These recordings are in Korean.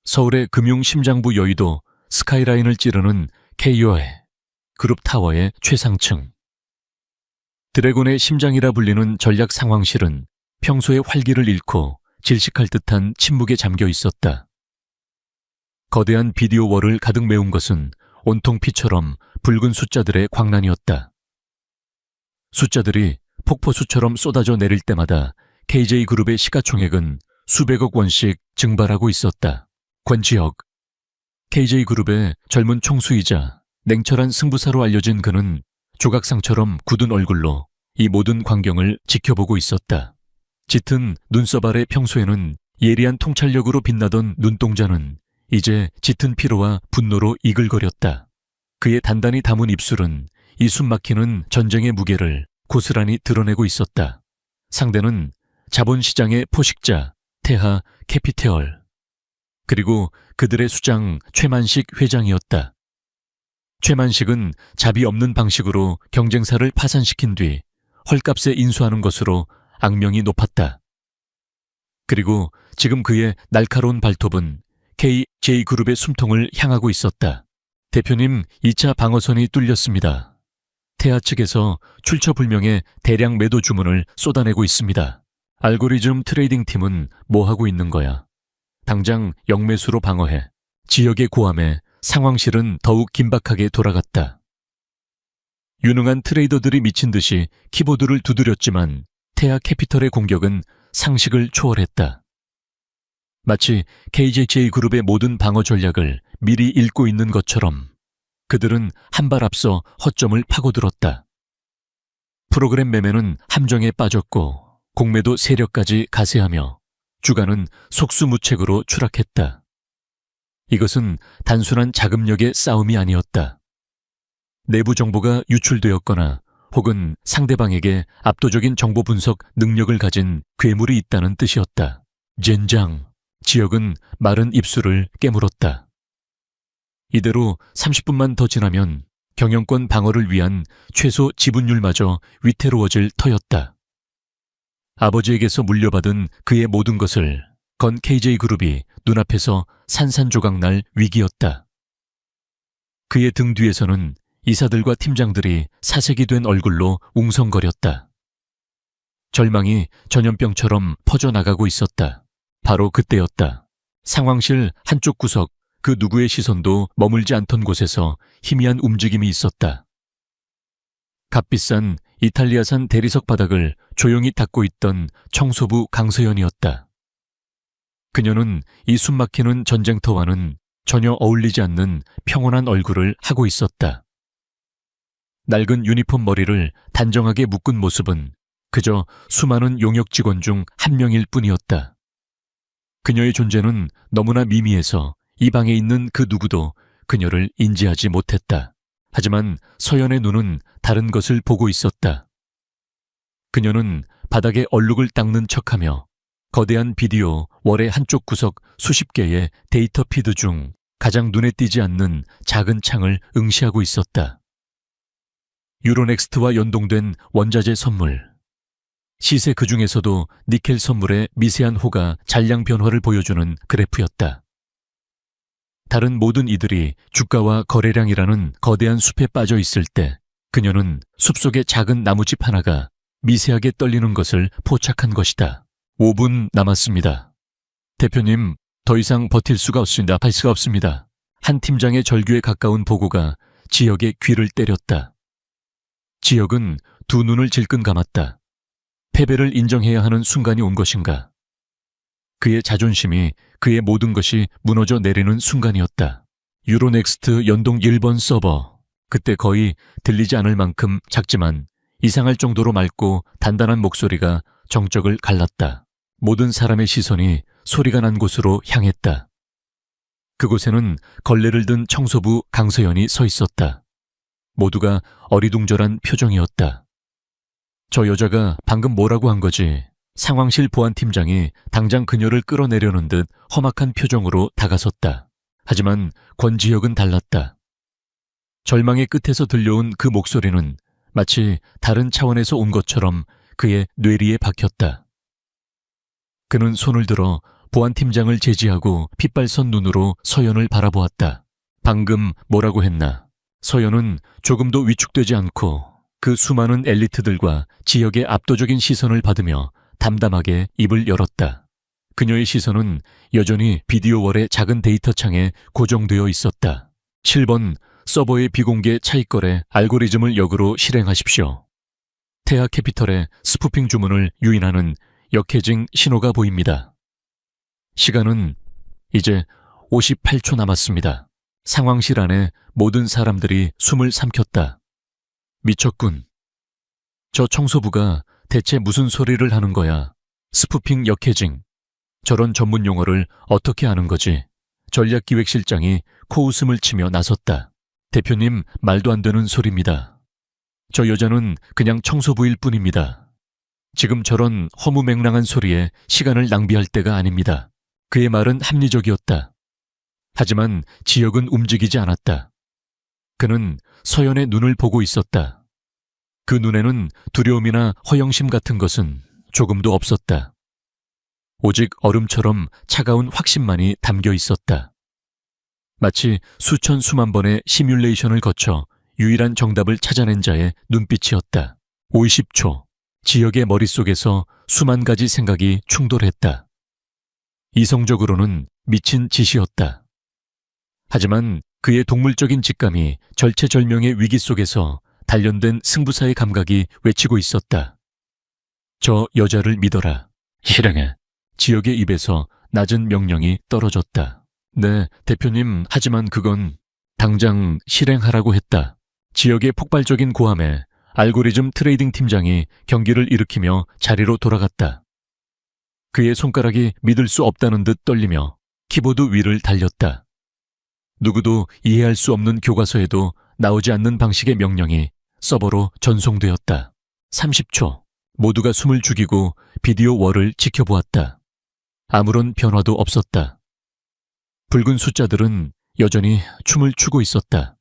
서울의 금융심장부 여의도 스카이라인을 찌르는 KO의 그룹 타워의 최상층. 드래곤의 심장이라 불리는 전략 상황실은 평소의 활기를 잃고 질식할 듯한 침묵에 잠겨 있었다. 거대한 비디오 월을 가득 메운 것은 온통 피처럼 붉은 숫자들의 광란이었다. 숫자들이 폭포수처럼 쏟아져 내릴 때마다 KJ그룹의 시가총액은 수백억 원씩 증발하고 있었다. 권지혁, KJ그룹의 젊은 총수이자 냉철한 승부사로 알려진 그는 조각상처럼 굳은 얼굴로 이 모든 광경을 지켜보고 있었다. 짙은 눈썹 아래 평소에는 예리한 통찰력으로 빛나던 눈동자는 이제 짙은 피로와 분노로 이글거렸다. 그의 단단히 담은 입술은 이 숨막히는 전쟁의 무게를 고스란히 드러내고 있었다. 상대는 자본시장의 포식자 태하 캐피테얼, 그리고 그들의 수장 최만식 회장이었다. 최만식은 자비 없는 방식으로 경쟁사를 파산시킨 뒤 헐값에 인수하는 것으로 악명이 높았다. 그리고 지금 그의 날카로운 발톱은 KJ그룹의 숨통을 향하고 있었다. 대표님, 2차 방어선이 뚫렸습니다. 태아 측에서 출처불명의 대량 매도 주문을 쏟아내고 있습니다. 알고리즘 트레이딩 팀은 뭐 하고 있는 거야? 당장 역매수로 방어해. 지역의 고함에 상황실은 더욱 긴박하게 돌아갔다. 유능한 트레이더들이 미친 듯이 키보드를 두드렸지만 태아 캐피털의 공격은 상식을 초월했다. 마치 KJ그룹의 모든 방어 전략을 미리 읽고 있는 것처럼 그들은 한 발 앞서 허점을 파고들었다. 프로그램 매매는 함정에 빠졌고 공매도 세력까지 가세하며 주가는 속수무책으로 추락했다. 이것은 단순한 자금력의 싸움이 아니었다. 내부 정보가 유출되었거나 혹은 상대방에게 압도적인 정보 분석 능력을 가진 괴물이 있다는 뜻이었다. 젠장, 지역은 마른 입술을 깨물었다. 이대로 30분만 더 지나면 경영권 방어를 위한 최소 지분율마저 위태로워질 터였다. 아버지에게서 물려받은 그의 모든 것을 건 KJ그룹이 눈앞에서 산산조각날 위기였다. 그의 등 뒤에서는 이사들과 팀장들이 사색이 된 얼굴로 웅성거렸다. 절망이 전염병처럼 퍼져나가고 있었다. 바로 그때였다. 상황실 한쪽 구석 그 누구의 시선도 머물지 않던 곳에서 희미한 움직임이 있었다. 값비싼 이탈리아산 대리석 바닥을 조용히 닦고 있던 청소부 강서연이었다. 그녀는 이 숨막히는 전쟁터와는 전혀 어울리지 않는 평온한 얼굴을 하고 있었다. 낡은 유니폼 머리를 단정하게 묶은 모습은 그저 수많은 용역 직원 중 한 명일 뿐이었다. 그녀의 존재는 너무나 미미해서 이 방에 있는 그 누구도 그녀를 인지하지 못했다. 하지만 서연의 눈은 다른 것을 보고 있었다. 그녀는 바닥에 얼룩을 닦는 척하며 거대한 비디오 월의 한쪽 구석 수십 개의 데이터 피드 중 가장 눈에 띄지 않는 작은 창을 응시하고 있었다. 유로넥스트와 연동된 원자재 선물, 시세 그 중에서도 니켈 선물의 미세한 호가 잔량 변화를 보여주는 그래프였다. 다른 모든 이들이 주가와 거래량이라는 거대한 숲에 빠져 있을 때 그녀는 숲속의 작은 나무집 하나가 미세하게 떨리는 것을 포착한 것이다. 5분 남았습니다. 대표님, 더 이상 버틸 수가 없습니다. 할 수가 없습니다. 한 팀장의 절규에 가까운 보고가 지역의 귀를 때렸다. 지역은 두 눈을 질끈 감았다. 패배를 인정해야 하는 순간이 온 것인가? 그의 자존심이, 그의 모든 것이 무너져 내리는 순간이었다. 유로넥스트 연동 1번 서버. 그때 거의 들리지 않을 만큼 작지만 이상할 정도로 맑고 단단한 목소리가 정적을 갈랐다. 모든 사람의 시선이 소리가 난 곳으로 향했다. 그곳에는 걸레를 든 청소부 강서연이 서 있었다. 모두가 어리둥절한 표정이었다. 저 여자가 방금 뭐라고 한 거지? 상황실 보안팀장이 당장 그녀를 끌어내려는 듯 험악한 표정으로 다가섰다. 하지만 권지혁은 달랐다. 절망의 끝에서 들려온 그 목소리는 마치 다른 차원에서 온 것처럼 그의 뇌리에 박혔다. 그는 손을 들어 보안팀장을 제지하고 핏발선 눈으로 서연을 바라보았다. 방금 뭐라고 했나? 서연은 조금도 위축되지 않고 그 수많은 엘리트들과 지역의 압도적인 시선을 받으며 담담하게 입을 열었다. 그녀의 시선은 여전히 비디오월의 작은 데이터 창에 고정되어 있었다. 7번 서버의 비공개 차익거래 알고리즘을 역으로 실행하십시오. 태아 캐피털의 스푸핑 주문을 유인하는 역해징 신호가 보입니다. 시간은 이제 58초 남았습니다. 상황실 안에 모든 사람들이 숨을 삼켰다. 미쳤군. 저 청소부가 대체 무슨 소리를 하는 거야? 스푸핑 역해징. 저런 전문 용어를 어떻게 아는 거지? 전략기획실장이 코웃음을 치며 나섰다. 대표님, 말도 안 되는 소리입니다. 저 여자는 그냥 청소부일 뿐입니다. 지금 저런 허무맹랑한 소리에 시간을 낭비할 때가 아닙니다. 그의 말은 합리적이었다. 하지만 지역은 움직이지 않았다. 그는 서연의 눈을 보고 있었다. 그 눈에는 두려움이나 허영심 같은 것은 조금도 없었다. 오직 얼음처럼 차가운 확신만이 담겨 있었다. 마치 수천 수만 번의 시뮬레이션을 거쳐 유일한 정답을 찾아낸 자의 눈빛이었다. 50초. 지역의 머릿속에서 수만 가지 생각이 충돌했다. 이성적으로는 미친 짓이었다. 하지만 그의 동물적인 직감이 절체절명의 위기 속에서 단련된 승부사의 감각이 외치고 있었다. 저 여자를 믿어라. 실행해. 지역의 입에서 낮은 명령이 떨어졌다. 네, 대표님, 하지만 그건 당장 실행하라고 했다. 지역의 폭발적인 고함에 알고리즘 트레이딩 팀장이 경기를 일으키며 자리로 돌아갔다. 그의 손가락이 믿을 수 없다는 듯 떨리며 키보드 위를 달렸다. 누구도 이해할 수 없는 교과서에도 나오지 않는 방식의 명령이 서버로 전송되었다. 30초. 모두가 숨을 죽이고 비디오 월을 지켜보았다. 아무런 변화도 없었다. 붉은 숫자들은 여전히 춤을 추고 있었다.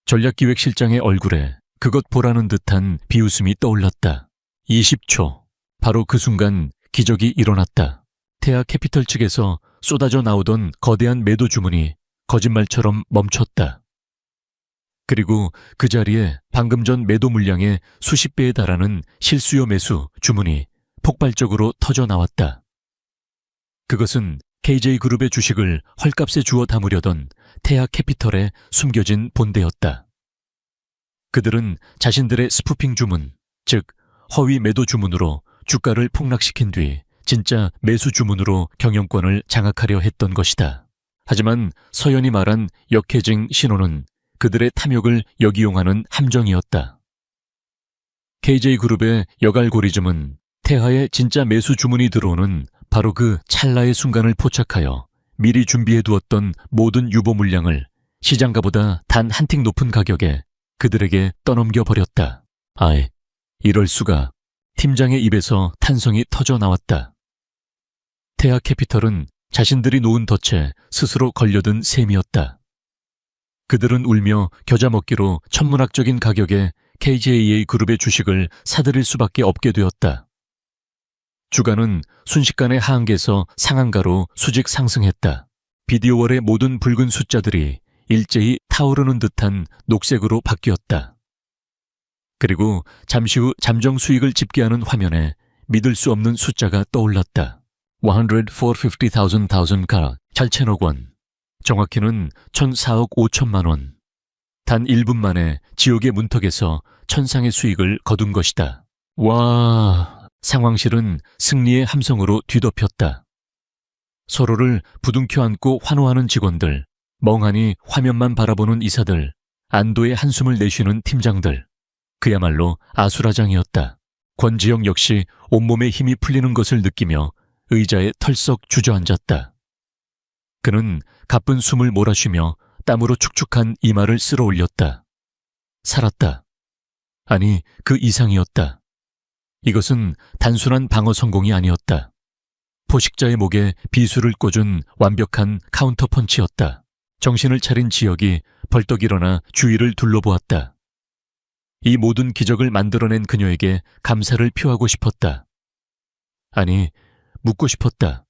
전략기획실장의 얼굴에 그것 보라는 듯한 비웃음이 떠올랐다. 20초. 바로 그 순간 기적이 일어났다. 태아 캐피털 측에서 쏟아져 나오던 거대한 매도 주문이 거짓말처럼 멈췄다. 그리고 그 자리에 방금 전 매도 물량의 수십 배에 달하는 실수요 매수 주문이 폭발적으로 터져 나왔다. 그것은 KJ그룹의 주식을 헐값에 주워 담으려던 태아 캐피털의 숨겨진 본대였다. 그들은 자신들의 스푸핑 주문, 즉 허위 매도 주문으로 주가를 폭락시킨 뒤 진짜 매수 주문으로 경영권을 장악하려 했던 것이다. 하지만 서연이 말한 역해징 신호는 그들의 탐욕을 역이용하는 함정이었다. KJ그룹의 역알고리즘은 태하의 진짜 매수 주문이 들어오는 바로 그 찰나의 순간을 포착하여 미리 준비해두었던 모든 유보 물량을 시장가보다 단 한 틱 높은 가격에 그들에게 떠넘겨 버렸다. 아이, 이럴 수가. 팀장의 입에서 탄성이 터져 나왔다. 태아 캐피털은 자신들이 놓은 덫에 스스로 걸려든 셈이었다. 그들은 울며 겨자 먹기로 천문학적인 가격에 KJA 그룹의 주식을 사들일 수밖에 없게 되었다. 주가는 순식간에 하한계에서 상한가로 수직 상승했다. 비디오월의 모든 붉은 숫자들이 일제히 타오르는 듯한 녹색으로 바뀌었다. 그리고 잠시 후 잠정 수익을 집계하는 화면에 믿을 수 없는 숫자가 떠올랐다. 104,450,000 카라, 8천억 원. 정확히는 1,004억 5천만 원. 단 1분 만에 지옥의 문턱에서 천상의 수익을 거둔 것이다. 와... 상황실은 승리의 함성으로 뒤덮였다. 서로를 부둥켜 안고 환호하는 직원들, 멍하니 화면만 바라보는 이사들, 안도의 한숨을 내쉬는 팀장들. 그야말로 아수라장이었다. 권지영 역시 온몸에 힘이 풀리는 것을 느끼며 의자에 털썩 주저앉았다. 그는 가쁜 숨을 몰아쉬며 땀으로 축축한 이마를 쓸어 올렸다. 살았다. 아니, 그 이상이었다. 이것은 단순한 방어 성공이 아니었다. 포식자의 목에 비수를 꽂은 완벽한 카운터 펀치였다. 정신을 차린 지역이 벌떡 일어나 주위를 둘러보았다. 이 모든 기적을 만들어낸 그녀에게 감사를 표하고 싶었다. 아니, 묻고 싶었다.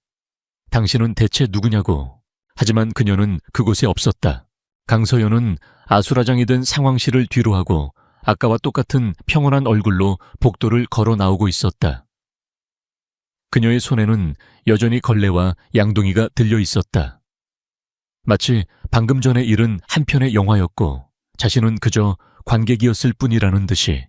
당신은 대체 누구냐고. 하지만 그녀는 그곳에 없었다. 강서연은 아수라장이 된 상황실을 뒤로하고 아까와 똑같은 평온한 얼굴로 복도를 걸어 나오고 있었다. 그녀의 손에는 여전히 걸레와 양동이가 들려 있었다. 마치 방금 전에 일은 한 편의 영화였고 자신은 그저 관객이었을 뿐이라는 듯이.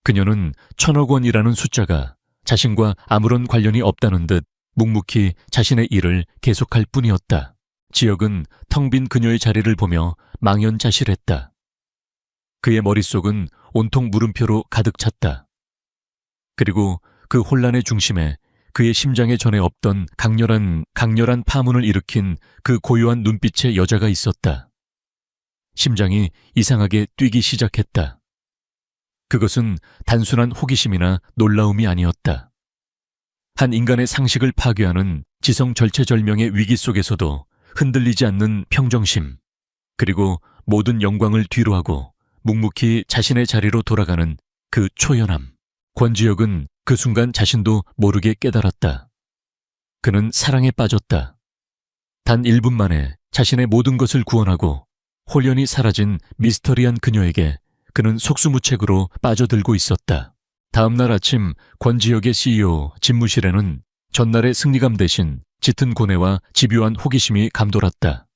그녀는 1,000억 원이라는 숫자가 자신과 아무런 관련이 없다는 듯 묵묵히 자신의 일을 계속할 뿐이었다. 지역은 텅 빈 그녀의 자리를 보며 망연자실했다. 그의 머릿속은 온통 물음표로 가득 찼다. 그리고 그 혼란의 중심에 그의 심장에 전에 없던 강렬한 파문을 일으킨 그 고요한 눈빛의 여자가 있었다. 심장이 이상하게 뛰기 시작했다. 그것은 단순한 호기심이나 놀라움이 아니었다. 한 인간의 상식을 파괴하는 지성절체절명의 위기 속에서도 흔들리지 않는 평정심, 그리고 모든 영광을 뒤로하고 묵묵히 자신의 자리로 돌아가는 그 초연함. 권지혁은 그 순간 자신도 모르게 깨달았다. 그는 사랑에 빠졌다. 단 1분 만에 자신의 모든 것을 구원하고 홀연히 사라진 미스터리한 그녀에게 그는 속수무책으로 빠져들고 있었다. 다음 날 아침 권지혁의 CEO 집무실에는 전날의 승리감 대신 짙은 고뇌와 집요한 호기심이 감돌았다.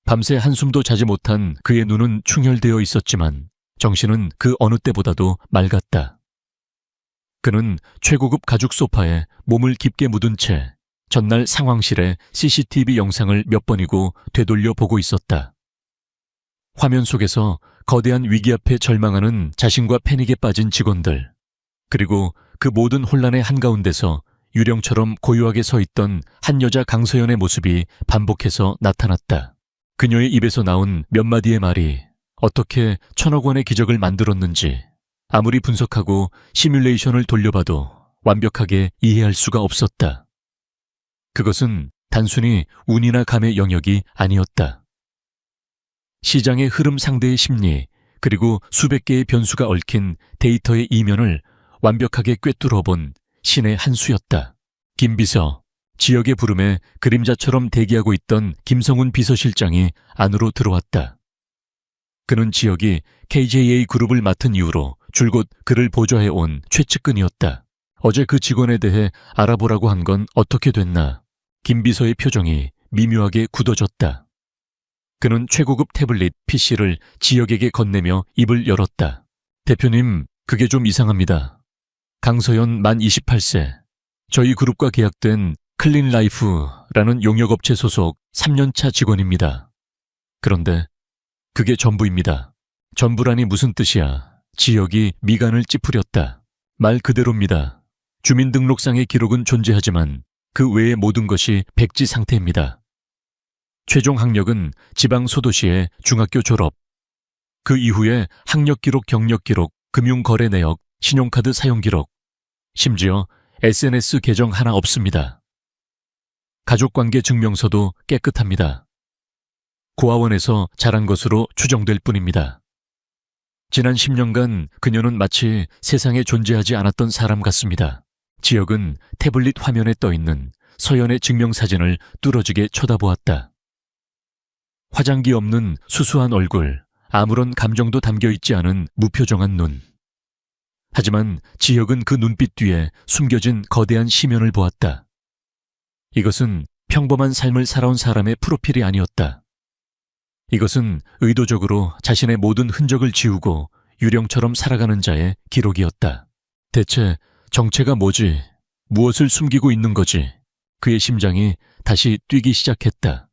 밤새 한숨도 자지 못한 그의 눈은 충혈되어 있었지만 정신은 그 어느 때보다도 맑았다. 그는 최고급 가죽 소파에 몸을 깊게 묻은 채 전날 상황실의 CCTV 영상을 몇 번이고 되돌려 보고 있었다. 화면 속에서 거대한 위기 앞에 절망하는 자신과 패닉에 빠진 직원들, 그리고 그 모든 혼란의 한가운데서 유령처럼 고요하게 서 있던 한 여자 강서연의 모습이 반복해서 나타났다. 그녀의 입에서 나온 몇 마디의 말이 어떻게 1,000억 원의 기적을 만들었는지 아무리 분석하고 시뮬레이션을 돌려봐도 완벽하게 이해할 수가 없었다. 그것은 단순히 운이나 감의 영역이 아니었다. 시장의 흐름 상대의 심리, 그리고 수백 개의 변수가 얽힌 데이터의 이면을 완벽하게 꿰뚫어 본 신의 한 수였다. 김비서, 지역의 부름에 그림자처럼 대기하고 있던 김성훈 비서실장이 안으로 들어왔다. 그는 지역이 KJA 그룹을 맡은 이후로 줄곧 그를 보좌해온 최측근이었다. 어제 그 직원에 대해 알아보라고 한 건 어떻게 됐나? 김 비서의 표정이 미묘하게 굳어졌다. 그는 최고급 태블릿 PC를 지역에게 건네며 입을 열었다. 대표님, 그게 좀 이상합니다. 강서연 만 28세. 저희 그룹과 계약된 클린라이프라는 용역업체 소속 3년차 직원입니다. 그런데 그게 전부입니다. 전부라니 무슨 뜻이야? 지역이 미간을 찌푸렸다. 말 그대로입니다. 주민등록상의 기록은 존재하지만 그 외의 모든 것이 백지 상태입니다. 최종 학력은 지방 소도시의 중학교 졸업. 그 이후에 학력 기록, 경력 기록, 금융거래 내역, 신용카드 사용 기록, 심지어 SNS 계정 하나 없습니다. 가족관계 증명서도 깨끗합니다. 고아원에서 자란 것으로 추정될 뿐입니다. 지난 10년간 그녀는 마치 세상에 존재하지 않았던 사람 같습니다. 지역은 태블릿 화면에 떠있는 서연의 증명사진을 뚫어지게 쳐다보았다. 화장기 없는 수수한 얼굴, 아무런 감정도 담겨있지 않은 무표정한 눈. 하지만 지역은 그 눈빛 뒤에 숨겨진 거대한 심연을 보았다. 이것은 평범한 삶을 살아온 사람의 프로필이 아니었다. 이것은 의도적으로 자신의 모든 흔적을 지우고 유령처럼 살아가는 자의 기록이었다. 대체 정체가 뭐지? 무엇을 숨기고 있는 거지? 그의 심장이 다시 뛰기 시작했다.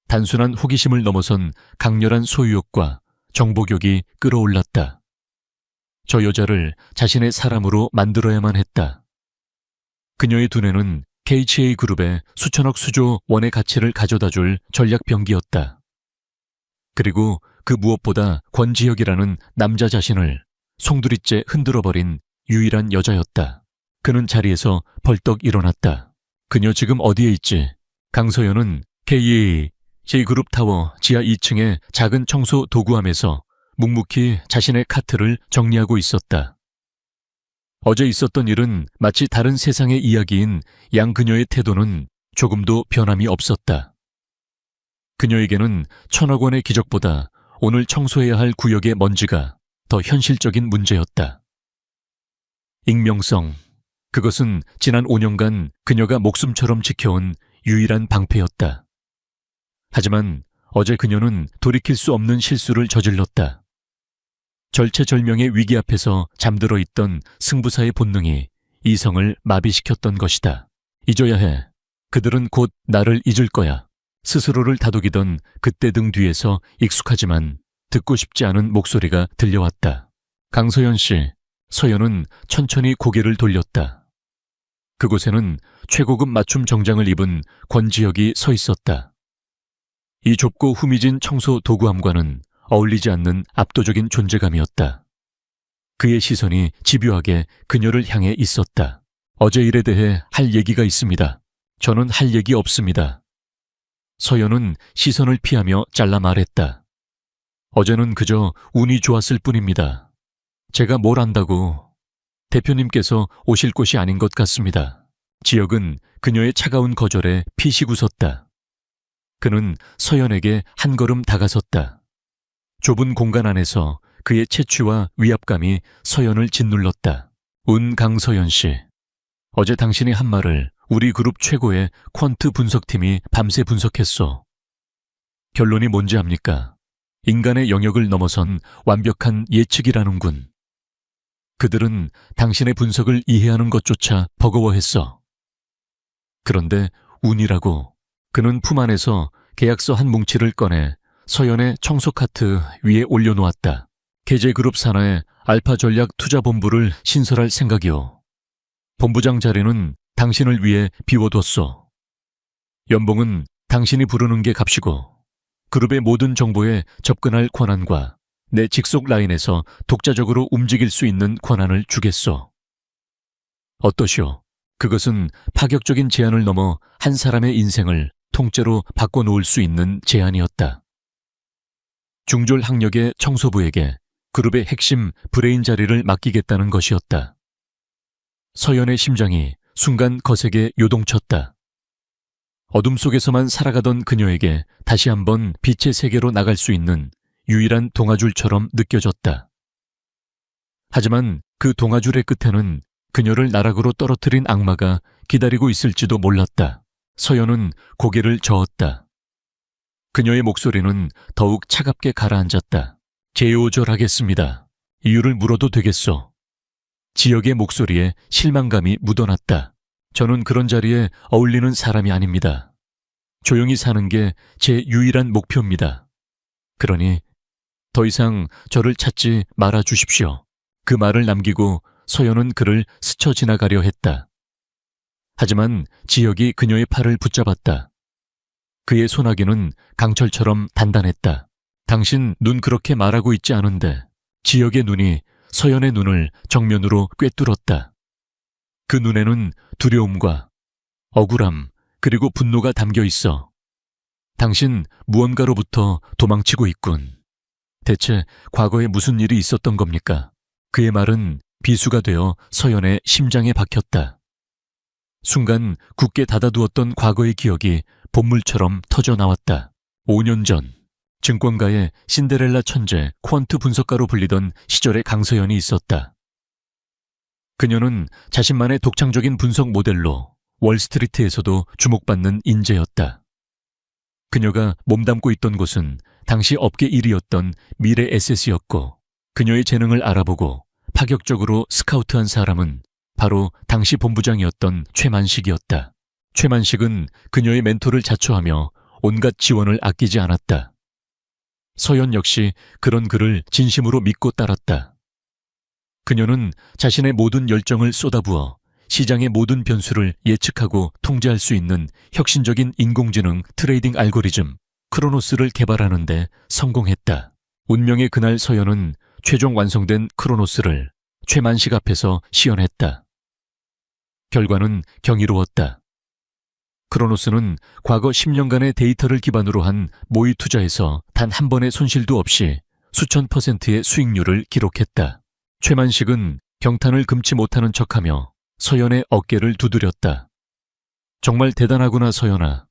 단순한 호기심을 넘어선 강렬한 소유욕과 정복욕이 끌어올랐다. 저 여자를 자신의 사람으로 만들어야만 했다. 그녀의 두뇌는 KCA 그룹의 수천억 수조 원의 가치를 가져다줄 전략병기였다. 그리고 그 무엇보다 권지혁이라는 남자 자신을 송두리째 흔들어버린 유일한 여자였다. 그는 자리에서 벌떡 일어났다. 그녀 지금 어디에 있지? 강서연은 KCA 그룹 타워 지하 2층의 작은 청소 도구함에서 묵묵히 자신의 카트를 정리하고 있었다. 어제 있었던 일은 마치 다른 세상의 이야기인 양 그녀의 태도는 조금도 변함이 없었다. 그녀에게는 1,000억 원의 기적보다 오늘 청소해야 할 구역의 먼지가 더 현실적인 문제였다. 익명성, 그것은 지난 5년간 그녀가 목숨처럼 지켜온 유일한 방패였다. 하지만 어제 그녀는 돌이킬 수 없는 실수를 저질렀다. 절체절명의 위기 앞에서 잠들어 있던 승부사의 본능이 이성을 마비시켰던 것이다. 잊어야 해. 그들은 곧 나를 잊을 거야. 스스로를 다독이던 그때 등 뒤에서 익숙하지만 듣고 싶지 않은 목소리가 들려왔다. 강서연 씨, 서연은 천천히 고개를 돌렸다. 그곳에는 최고급 맞춤 정장을 입은 권지혁이 서 있었다. 이 좁고 후미진 청소 도구함과는 어울리지 않는 압도적인 존재감이었다. 그의 시선이 집요하게 그녀를 향해 있었다. 어제 일에 대해 할 얘기가 있습니다. 저는 할 얘기 없습니다. 서연은 시선을 피하며 잘라 말했다. 어제는 그저 운이 좋았을 뿐입니다. 제가 뭘 안다고. 대표님께서 오실 곳이 아닌 것 같습니다. 지혁은 그녀의 차가운 거절에 피식 웃었다. 그는 서연에게 한 걸음 다가섰다. 좁은 공간 안에서 그의 채취와 위압감이 서연을 짓눌렀다. 강서연 씨, 어제 당신이 한 말을 우리 그룹 최고의 퀀트 분석팀이 밤새 분석했어. 결론이 뭔지 압니까? 인간의 영역을 넘어선 완벽한 예측이라는군. 그들은 당신의 분석을 이해하는 것조차 버거워했어. 그런데 운이라고. 그는 품 안에서 계약서 한 뭉치를 꺼내 서연의 청소 카트 위에 올려놓았다. 계제그룹 산하의 알파 전략 투자본부를 신설할 생각이오. 본부장 자리는 당신을 위해 비워뒀소. 연봉은 당신이 부르는 게 값이고 그룹의 모든 정보에 접근할 권한과 내 직속 라인에서 독자적으로 움직일 수 있는 권한을 주겠소. 어떠시오? 그것은 파격적인 제안을 넘어 한 사람의 인생을 통째로 바꿔놓을 수 있는 제안이었다. 중졸 학력의 청소부에게 그룹의 핵심 브레인 자리를 맡기겠다는 것이었다. 서연의 심장이 순간 거세게 요동쳤다. 어둠 속에서만 살아가던 그녀에게 다시 한번 빛의 세계로 나갈 수 있는 유일한 동아줄처럼 느껴졌다. 하지만 그 동아줄의 끝에는 그녀를 나락으로 떨어뜨린 악마가 기다리고 있을지도 몰랐다. 서연은 고개를 저었다. 그녀의 목소리는 더욱 차갑게 가라앉았다. 제오절하겠습니다. 이유를 물어도 되겠소. 지역의 목소리에 실망감이 묻어났다. 저는 그런 자리에 어울리는 사람이 아닙니다. 조용히 사는 게 제 유일한 목표입니다. 그러니 더 이상 저를 찾지 말아 주십시오. 그 말을 남기고 서연은 그를 스쳐 지나가려 했다. 하지만 지혁이 그녀의 팔을 붙잡았다. 그의 소나기는 강철처럼 단단했다. 당신 눈 그렇게 말하고 있지 않은데. 지혁의 눈이 서연의 눈을 정면으로 꿰뚫었다. 그 눈에는 두려움과 억울함 그리고 분노가 담겨 있어. 당신 무언가로부터 도망치고 있군. 대체 과거에 무슨 일이 있었던 겁니까? 그의 말은 비수가 되어 서연의 심장에 박혔다. 순간 굳게 닫아두었던 과거의 기억이 본물처럼 터져 나왔다. 5년 전 증권가의 신데렐라 천재 퀀트 분석가로 불리던 시절의 강서연이 있었다. 그녀는 자신만의 독창적인 분석 모델로 월스트리트에서도 주목받는 인재였다. 그녀가 몸담고 있던 곳은 당시 업계 1위였던 미래 에셋이었고 그녀의 재능을 알아보고 파격적으로 스카우트한 사람은 바로 당시 본부장이었던 최만식이었다. 최만식은 그녀의 멘토를 자처하며 온갖 지원을 아끼지 않았다. 서연 역시 그런 그를 진심으로 믿고 따랐다. 그녀는 자신의 모든 열정을 쏟아부어 시장의 모든 변수를 예측하고 통제할 수 있는 혁신적인 인공지능 트레이딩 알고리즘 크로노스를 개발하는 데 성공했다. 운명의 그날 서연은 최종 완성된 크로노스를 최만식 앞에서 시연했다. 결과는 경이로웠다. 크로노스는 과거 10년간의 데이터를 기반으로 한 모의 투자에서 단 한 번의 손실도 없이 수천 %의 수익률을 기록했다. 최만식은 경탄을 금치 못하는 척하며 서연의 어깨를 두드렸다. 정말 대단하구나, 서연아.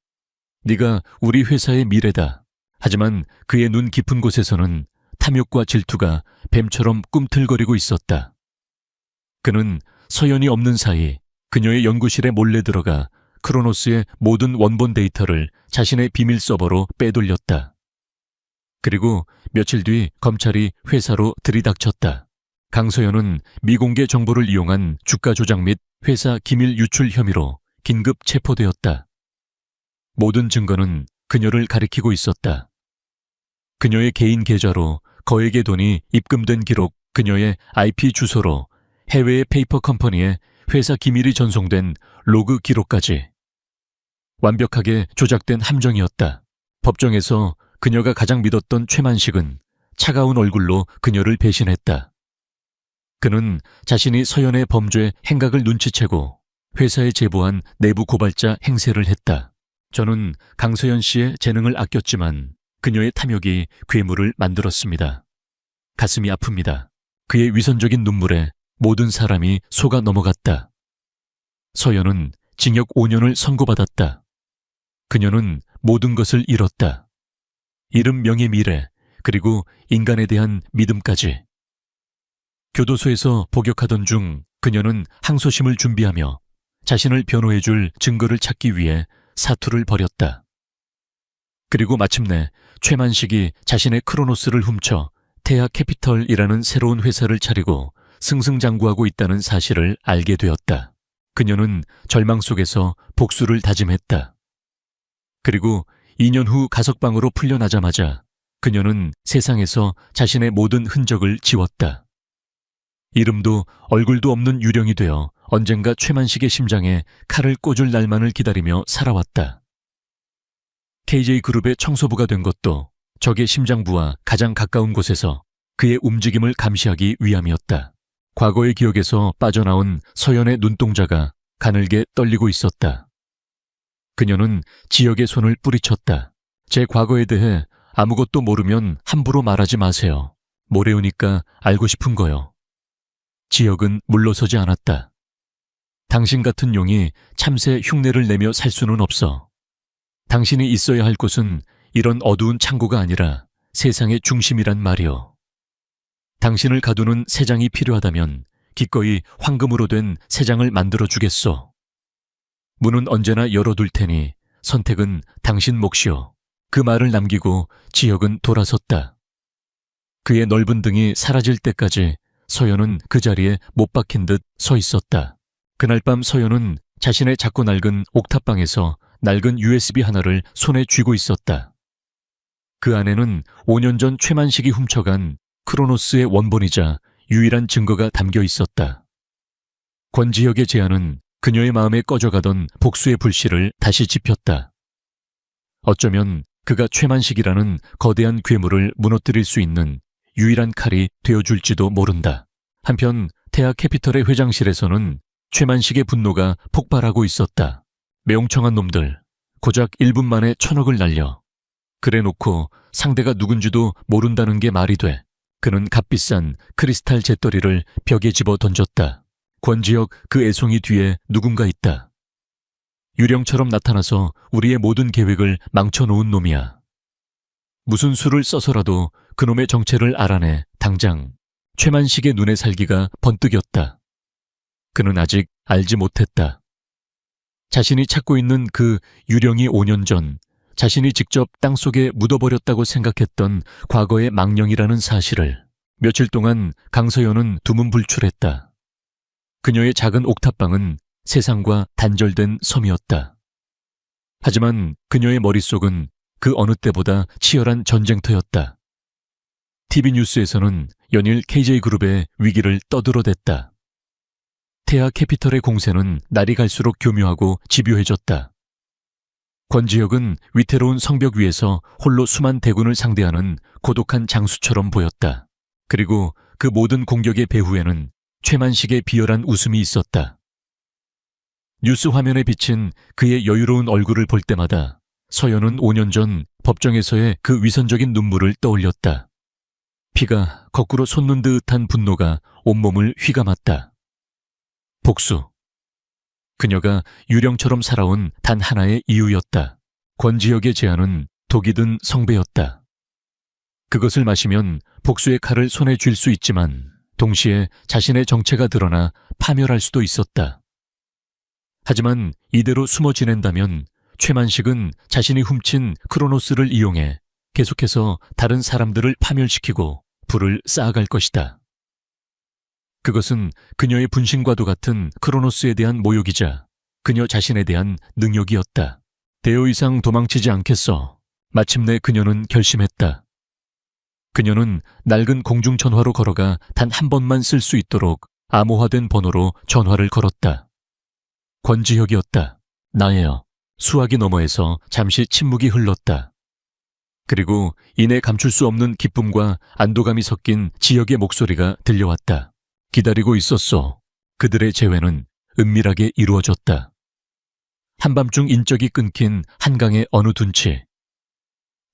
네가 우리 회사의 미래다. 하지만 그의 눈 깊은 곳에서는 탐욕과 질투가 뱀처럼 꿈틀거리고 있었다. 그는 서연이 없는 사이 그녀의 연구실에 몰래 들어가 크로노스의 모든 원본 데이터를 자신의 비밀 서버로 빼돌렸다. 그리고 며칠 뒤 검찰이 회사로 들이닥쳤다. 강서연은 미공개 정보를 이용한 주가 조작 및 회사 기밀 유출 혐의로 긴급 체포되었다. 모든 증거는 그녀를 가리키고 있었다. 그녀의 개인 계좌로 거액의 돈이 입금된 기록, 그녀의 IP 주소로 해외의 페이퍼 컴퍼니에 회사 기밀이 전송된 로그 기록까지. 완벽하게 조작된 함정이었다. 법정에서 그녀가 가장 믿었던 최만식은 차가운 얼굴로 그녀를 배신했다. 그는 자신이 서연의 범죄 행각을 눈치채고 회사에 제보한 내부 고발자 행세를 했다. 저는 강서연 씨의 재능을 아꼈지만 그녀의 탐욕이 괴물을 만들었습니다. 가슴이 아픕니다. 그의 위선적인 눈물에 모든 사람이 속아 넘어갔다. 서연은 징역 5년을 선고받았다. 그녀는 모든 것을 잃었다. 이름, 명예, 미래, 그리고 인간에 대한 믿음까지. 교도소에서 복역하던 중 그녀는 항소심을 준비하며 자신을 변호해줄 증거를 찾기 위해 사투를 벌였다. 그리고 마침내 최만식이 자신의 크로노스를 훔쳐 테아 캐피털이라는 새로운 회사를 차리고 승승장구하고 있다는 사실을 알게 되었다. 그녀는 절망 속에서 복수를 다짐했다. 그리고 2년 후 가석방으로 풀려나자마자 그녀는 세상에서 자신의 모든 흔적을 지웠다. 이름도 얼굴도 없는 유령이 되어 언젠가 최만식의 심장에 칼을 꽂을 날만을 기다리며 살아왔다. KJ그룹의 청소부가 된 것도 적의 심장부와 가장 가까운 곳에서 그의 움직임을 감시하기 위함이었다. 과거의 기억에서 빠져나온 서연의 눈동자가 가늘게 떨리고 있었다. 그녀는 지역의 손을 뿌리쳤다. 제 과거에 대해 아무것도 모르면 함부로 말하지 마세요. 모레오니까 알고 싶은 거요. 지역은 물러서지 않았다. 당신 같은 용이 참새 흉내를 내며 살 수는 없어. 당신이 있어야 할 곳은 이런 어두운 창고가 아니라 세상의 중심이란 말이오. 당신을 가두는 새장이 필요하다면 기꺼이 황금으로 된 새장을 만들어주겠소. 문은 언제나 열어둘 테니 선택은 당신 몫이오. 그 말을 남기고 지역은 돌아섰다. 그의 넓은 등이 사라질 때까지 서연은 그 자리에 못 박힌 듯 서 있었다. 그날 밤 서연은 자신의 작고 낡은 옥탑방에서 낡은 USB 하나를 손에 쥐고 있었다. 그 안에는 5년 전 최만식이 훔쳐간 크로노스의 원본이자 유일한 증거가 담겨 있었다. 권지혁의 제안은 그녀의 마음에 꺼져가던 복수의 불씨를 다시 지폈다. 어쩌면 그가 최만식이라는 거대한 괴물을 무너뜨릴 수 있는 유일한 칼이 되어줄지도 모른다. 한편 테아 캐피털의 회장실에서는 최만식의 분노가 폭발하고 있었다. 매용청한 놈들, 고작 1분 만에 1,000억을 날려. 그래놓고 상대가 누군지도 모른다는 게 말이 돼. 그는 값비싼 크리스탈 재떨이를 벽에 집어 던졌다. 권지혁 그 애송이 뒤에 누군가 있다. 유령처럼 나타나서 우리의 모든 계획을 망쳐놓은 놈이야. 무슨 수를 써서라도 그놈의 정체를 알아내 당장 최만식의 눈에 살기가 번뜩였다. 그는 아직 알지 못했다. 자신이 찾고 있는 그 유령이 5년 전 자신이 직접 땅속에 묻어버렸다고 생각했던 과거의 망령이라는 사실을. 며칠 동안 강서연은 두문불출했다. 그녀의 작은 옥탑방은 세상과 단절된 섬이었다. 하지만 그녀의 머릿속은 그 어느 때보다 치열한 전쟁터였다. TV뉴스에서는 연일 KJ그룹의 위기를 떠들어댔다. 테아 캐피털의 공세는 날이 갈수록 교묘하고 집요해졌다. 권지혁은 위태로운 성벽 위에서 홀로 수만 대군을 상대하는 고독한 장수처럼 보였다. 그리고 그 모든 공격의 배후에는 최만식의 비열한 웃음이 있었다. 뉴스 화면에 비친 그의 여유로운 얼굴을 볼 때마다 서연은 5년 전 법정에서의 그 위선적인 눈물을 떠올렸다. 피가 거꾸로 솟는 듯한 분노가 온몸을 휘감았다. 복수. 그녀가 유령처럼 살아온 단 하나의 이유였다. 권지혁의 제안은 독이 든 성배였다. 그것을 마시면 복수의 칼을 손에 쥘 수 있지만 동시에 자신의 정체가 드러나 파멸할 수도 있었다. 하지만 이대로 숨어 지낸다면 최만식은 자신이 훔친 크로노스를 이용해 계속해서 다른 사람들을 파멸시키고 불을 쌓아갈 것이다. 그것은 그녀의 분신과도 같은 크로노스에 대한 모욕이자 그녀 자신에 대한 능욕이었다. 대여 이상 도망치지 않겠어. 마침내 그녀는 결심했다. 그녀는 낡은 공중전화로 걸어가 단 한 번만 쓸 수 있도록 암호화된 번호로 전화를 걸었다. 권지혁이었다. 나예요. 수화기 너머에서 잠시 침묵이 흘렀다. 그리고 이내 감출 수 없는 기쁨과 안도감이 섞인 지혁의 목소리가 들려왔다. 기다리고 있었어. 그들의 재회는 은밀하게 이루어졌다. 한밤중 인적이 끊긴 한강의 어느 둔치.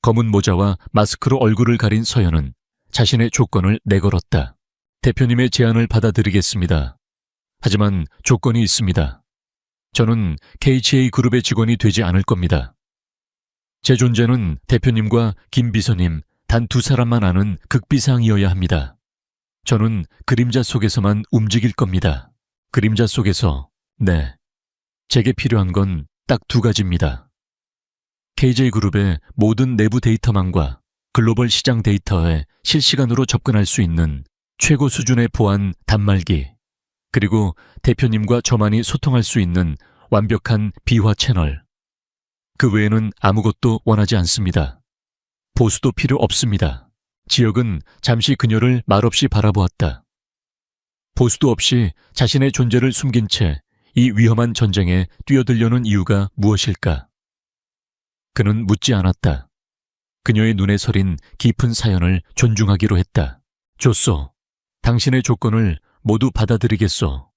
검은 모자와 마스크로 얼굴을 가린 서연은 자신의 조건을 내걸었다. 대표님의 제안을 받아들이겠습니다. 하지만 조건이 있습니다. 저는 KGA 그룹의 직원이 되지 않을 겁니다. 제 존재는 대표님과 김 비서님 단 두 사람만 아는 극비상이어야 합니다. 저는 그림자 속에서만 움직일 겁니다. 그림자 속에서, 네. 제게 필요한 건 딱 두 가지입니다. KJ그룹의 모든 내부 데이터망과 글로벌 시장 데이터에 실시간으로 접근할 수 있는 최고 수준의 보안 단말기, 그리고 대표님과 저만이 소통할 수 있는 완벽한 비화 채널. 그 외에는 아무것도 원하지 않습니다. 보수도 필요 없습니다. 지혁은 잠시 그녀를 말없이 바라보았다. 보수도 없이 자신의 존재를 숨긴 채 이 위험한 전쟁에 뛰어들려는 이유가 무엇일까? 그는 묻지 않았다. 그녀의 눈에 서린 깊은 사연을 존중하기로 했다. 좋소. 당신의 조건을 모두 받아들이겠소.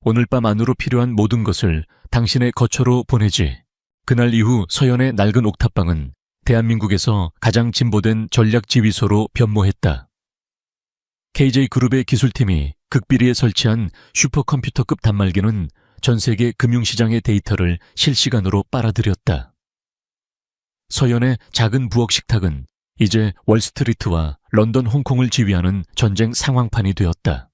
오늘 밤 안으로 필요한 모든 것을 당신의 거처로 보내지. 그날 이후 서연의 낡은 옥탑방은 대한민국에서 가장 진보된 전략지휘소로 변모했다. KJ그룹의 기술팀이 극비리에 설치한 슈퍼컴퓨터급 단말기는 전 세계 금융시장의 데이터를 실시간으로 빨아들였다. 서연의 작은 부엌 식탁은 이제 월스트리트와 런던, 홍콩을 지휘하는 전쟁 상황판이 되었다.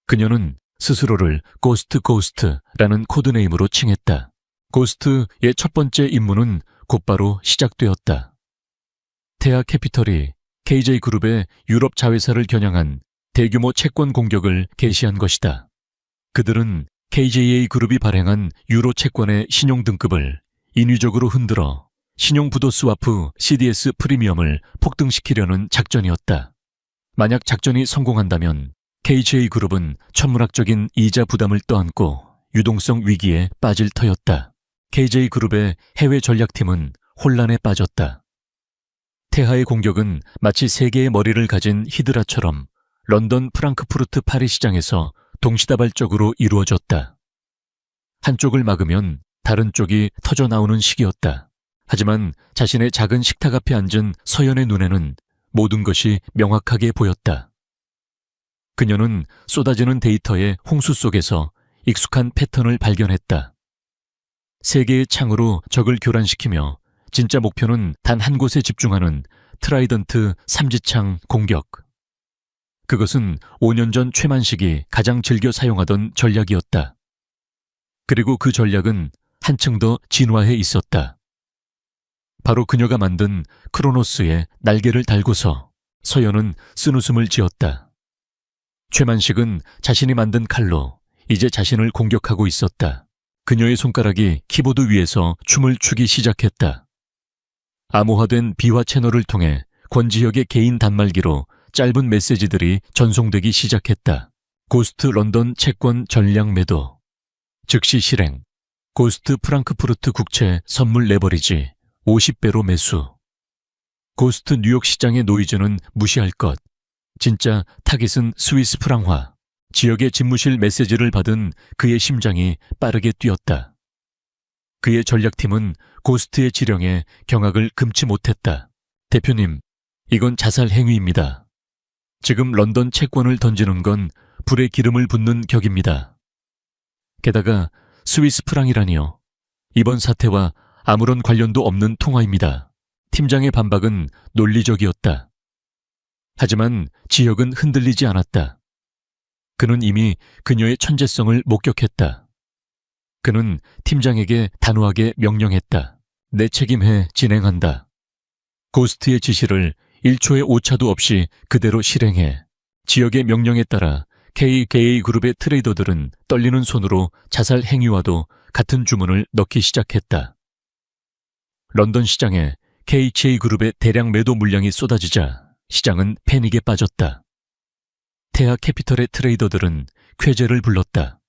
그녀는 스스로를 고스트라는 코드네임으로 칭했다. 고스트의 첫 번째 임무는 곧바로 시작되었다. 테아 캐피털이 KJ그룹의 유럽 자회사를 겨냥한 대규모 채권 공격을 개시한 것이다. 그들은 KJA그룹이 발행한 유로 채권의 신용 등급을 인위적으로 흔들어 신용부도 스와프 CDS 프리미엄을 폭등시키려는 작전이었다. 만약 작전이 성공한다면 KJ그룹은 천문학적인 이자 부담을 떠안고 유동성 위기에 빠질 터였다. KJ그룹의 해외 전략팀은 혼란에 빠졌다. 태하의 공격은 마치 세 개의 머리를 가진 히드라처럼 런던, 프랑크푸르트, 파리 시장에서 동시다발적으로 이루어졌다. 한쪽을 막으면 다른 쪽이 터져나오는 시기였다. 하지만 자신의 작은 식탁 앞에 앉은 서연의 눈에는 모든 것이 명확하게 보였다. 그녀는 쏟아지는 데이터의 홍수 속에서 익숙한 패턴을 발견했다. 세 개의 창으로 적을 교란시키며 진짜 목표는 단 한 곳에 집중하는 트라이던트 삼지창 공격. 그것은 5년 전 최만식이 가장 즐겨 사용하던 전략이었다. 그리고 그 전략은 한층 더 진화해 있었다. 바로 그녀가 만든 크로노스에 날개를 달고서 서연은 쓴웃음을 지었다. 최만식은 자신이 만든 칼로 이제 자신을 공격하고 있었다. 그녀의 손가락이 키보드 위에서 춤을 추기 시작했다. 암호화된 비화 채널을 통해 권지혁의 개인 단말기로 짧은 메시지들이 전송되기 시작했다. 고스트 런던 채권 전량 매도, 즉시 실행, 고스트 프랑크푸르트 국채 선물 레버리지 50배로 매수, 고스트 뉴욕 시장의 노이즈는 무시할 것, 진짜 타깃은 스위스 프랑화. 지역의 집무실 메시지를 받은 그의 심장이 빠르게 뛰었다. 그의 전략팀은 고스트의 지령에 경악을 금치 못했다. 대표님, 이건 자살 행위입니다. 지금 런던 채권을 던지는 건 불에 기름을 붓는 격입니다. 게다가 스위스 프랑이라니요. 이번 사태와 아무런 관련도 없는 통화입니다. 팀장의 반박은 논리적이었다. 하지만 지혁은 흔들리지 않았다. 그는 이미 그녀의 천재성을 목격했다. 그는 팀장에게 단호하게 명령했다. 내 책임해 진행한다. 고스트의 지시를 1초의 오차도 없이 그대로 실행해. 지역의 명령에 따라 KK그룹의 트레이더들은 떨리는 손으로 자살 행위와도 같은 주문을 넣기 시작했다. 런던 시장에 KK그룹의 대량 매도 물량이 쏟아지자 시장은 패닉에 빠졌다. 태아 캐피털의 트레이더들은 쾌재를 불렀다.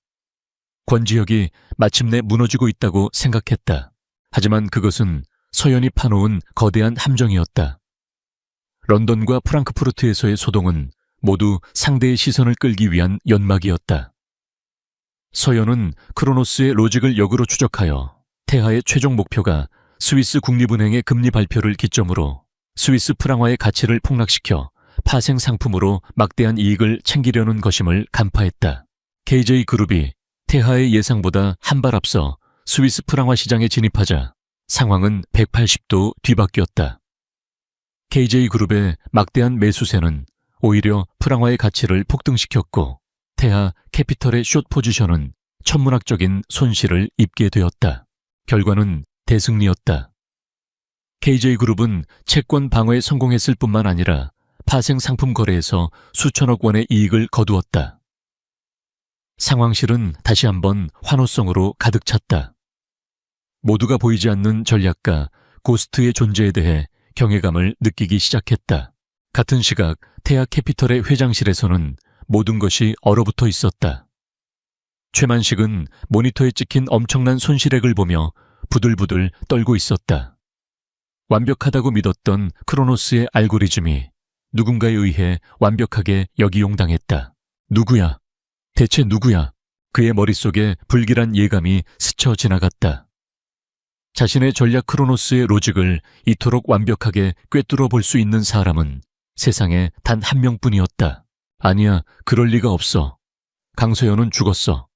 권지혁이 마침내 무너지고 있다고 생각했다. 하지만 그것은 서연이 파놓은 거대한 함정이었다. 런던과 프랑크푸르트에서의 소동은 모두 상대의 시선을 끌기 위한 연막이었다. 서연은 크로노스의 로직을 역으로 추적하여 태하의 최종 목표가 스위스 국립은행의 금리 발표를 기점으로 스위스 프랑화의 가치를 폭락시켜 파생 상품으로 막대한 이익을 챙기려는 것임을 간파했다. KJ그룹이 태하의 예상보다 한 발 앞서 스위스 프랑화 시장에 진입하자 상황은 180도 뒤바뀌었다. KJ그룹의 막대한 매수세는 오히려 프랑화의 가치를 폭등시켰고 태하 캐피털의 숏 포지션은 천문학적인 손실을 입게 되었다. 결과는 대승리였다. KJ그룹은 채권 방어에 성공했을 뿐만 아니라 파생 상품 거래에서 수천억 원의 이익을 거두었다. 상황실은 다시 한번 환호성으로 가득 찼다. 모두가 보이지 않는 전략가 고스트의 존재에 대해 경외감을 느끼기 시작했다. 같은 시각 태아 캐피털의 회장실에서는 모든 것이 얼어붙어 있었다. 최만식은 모니터에 찍힌 엄청난 손실액을 보며 부들부들 떨고 있었다. 완벽하다고 믿었던 크로노스의 알고리즘이 누군가에 의해 완벽하게 역이용당했다. 누구야? 대체 누구야? 그의 머릿속에 불길한 예감이 스쳐 지나갔다. 자신의 전략 크로노스의 로직을 이토록 완벽하게 꿰뚫어 볼 수 있는 사람은 세상에 단 한 명뿐이었다. 아니야, 그럴 리가 없어. 강소연은 죽었어.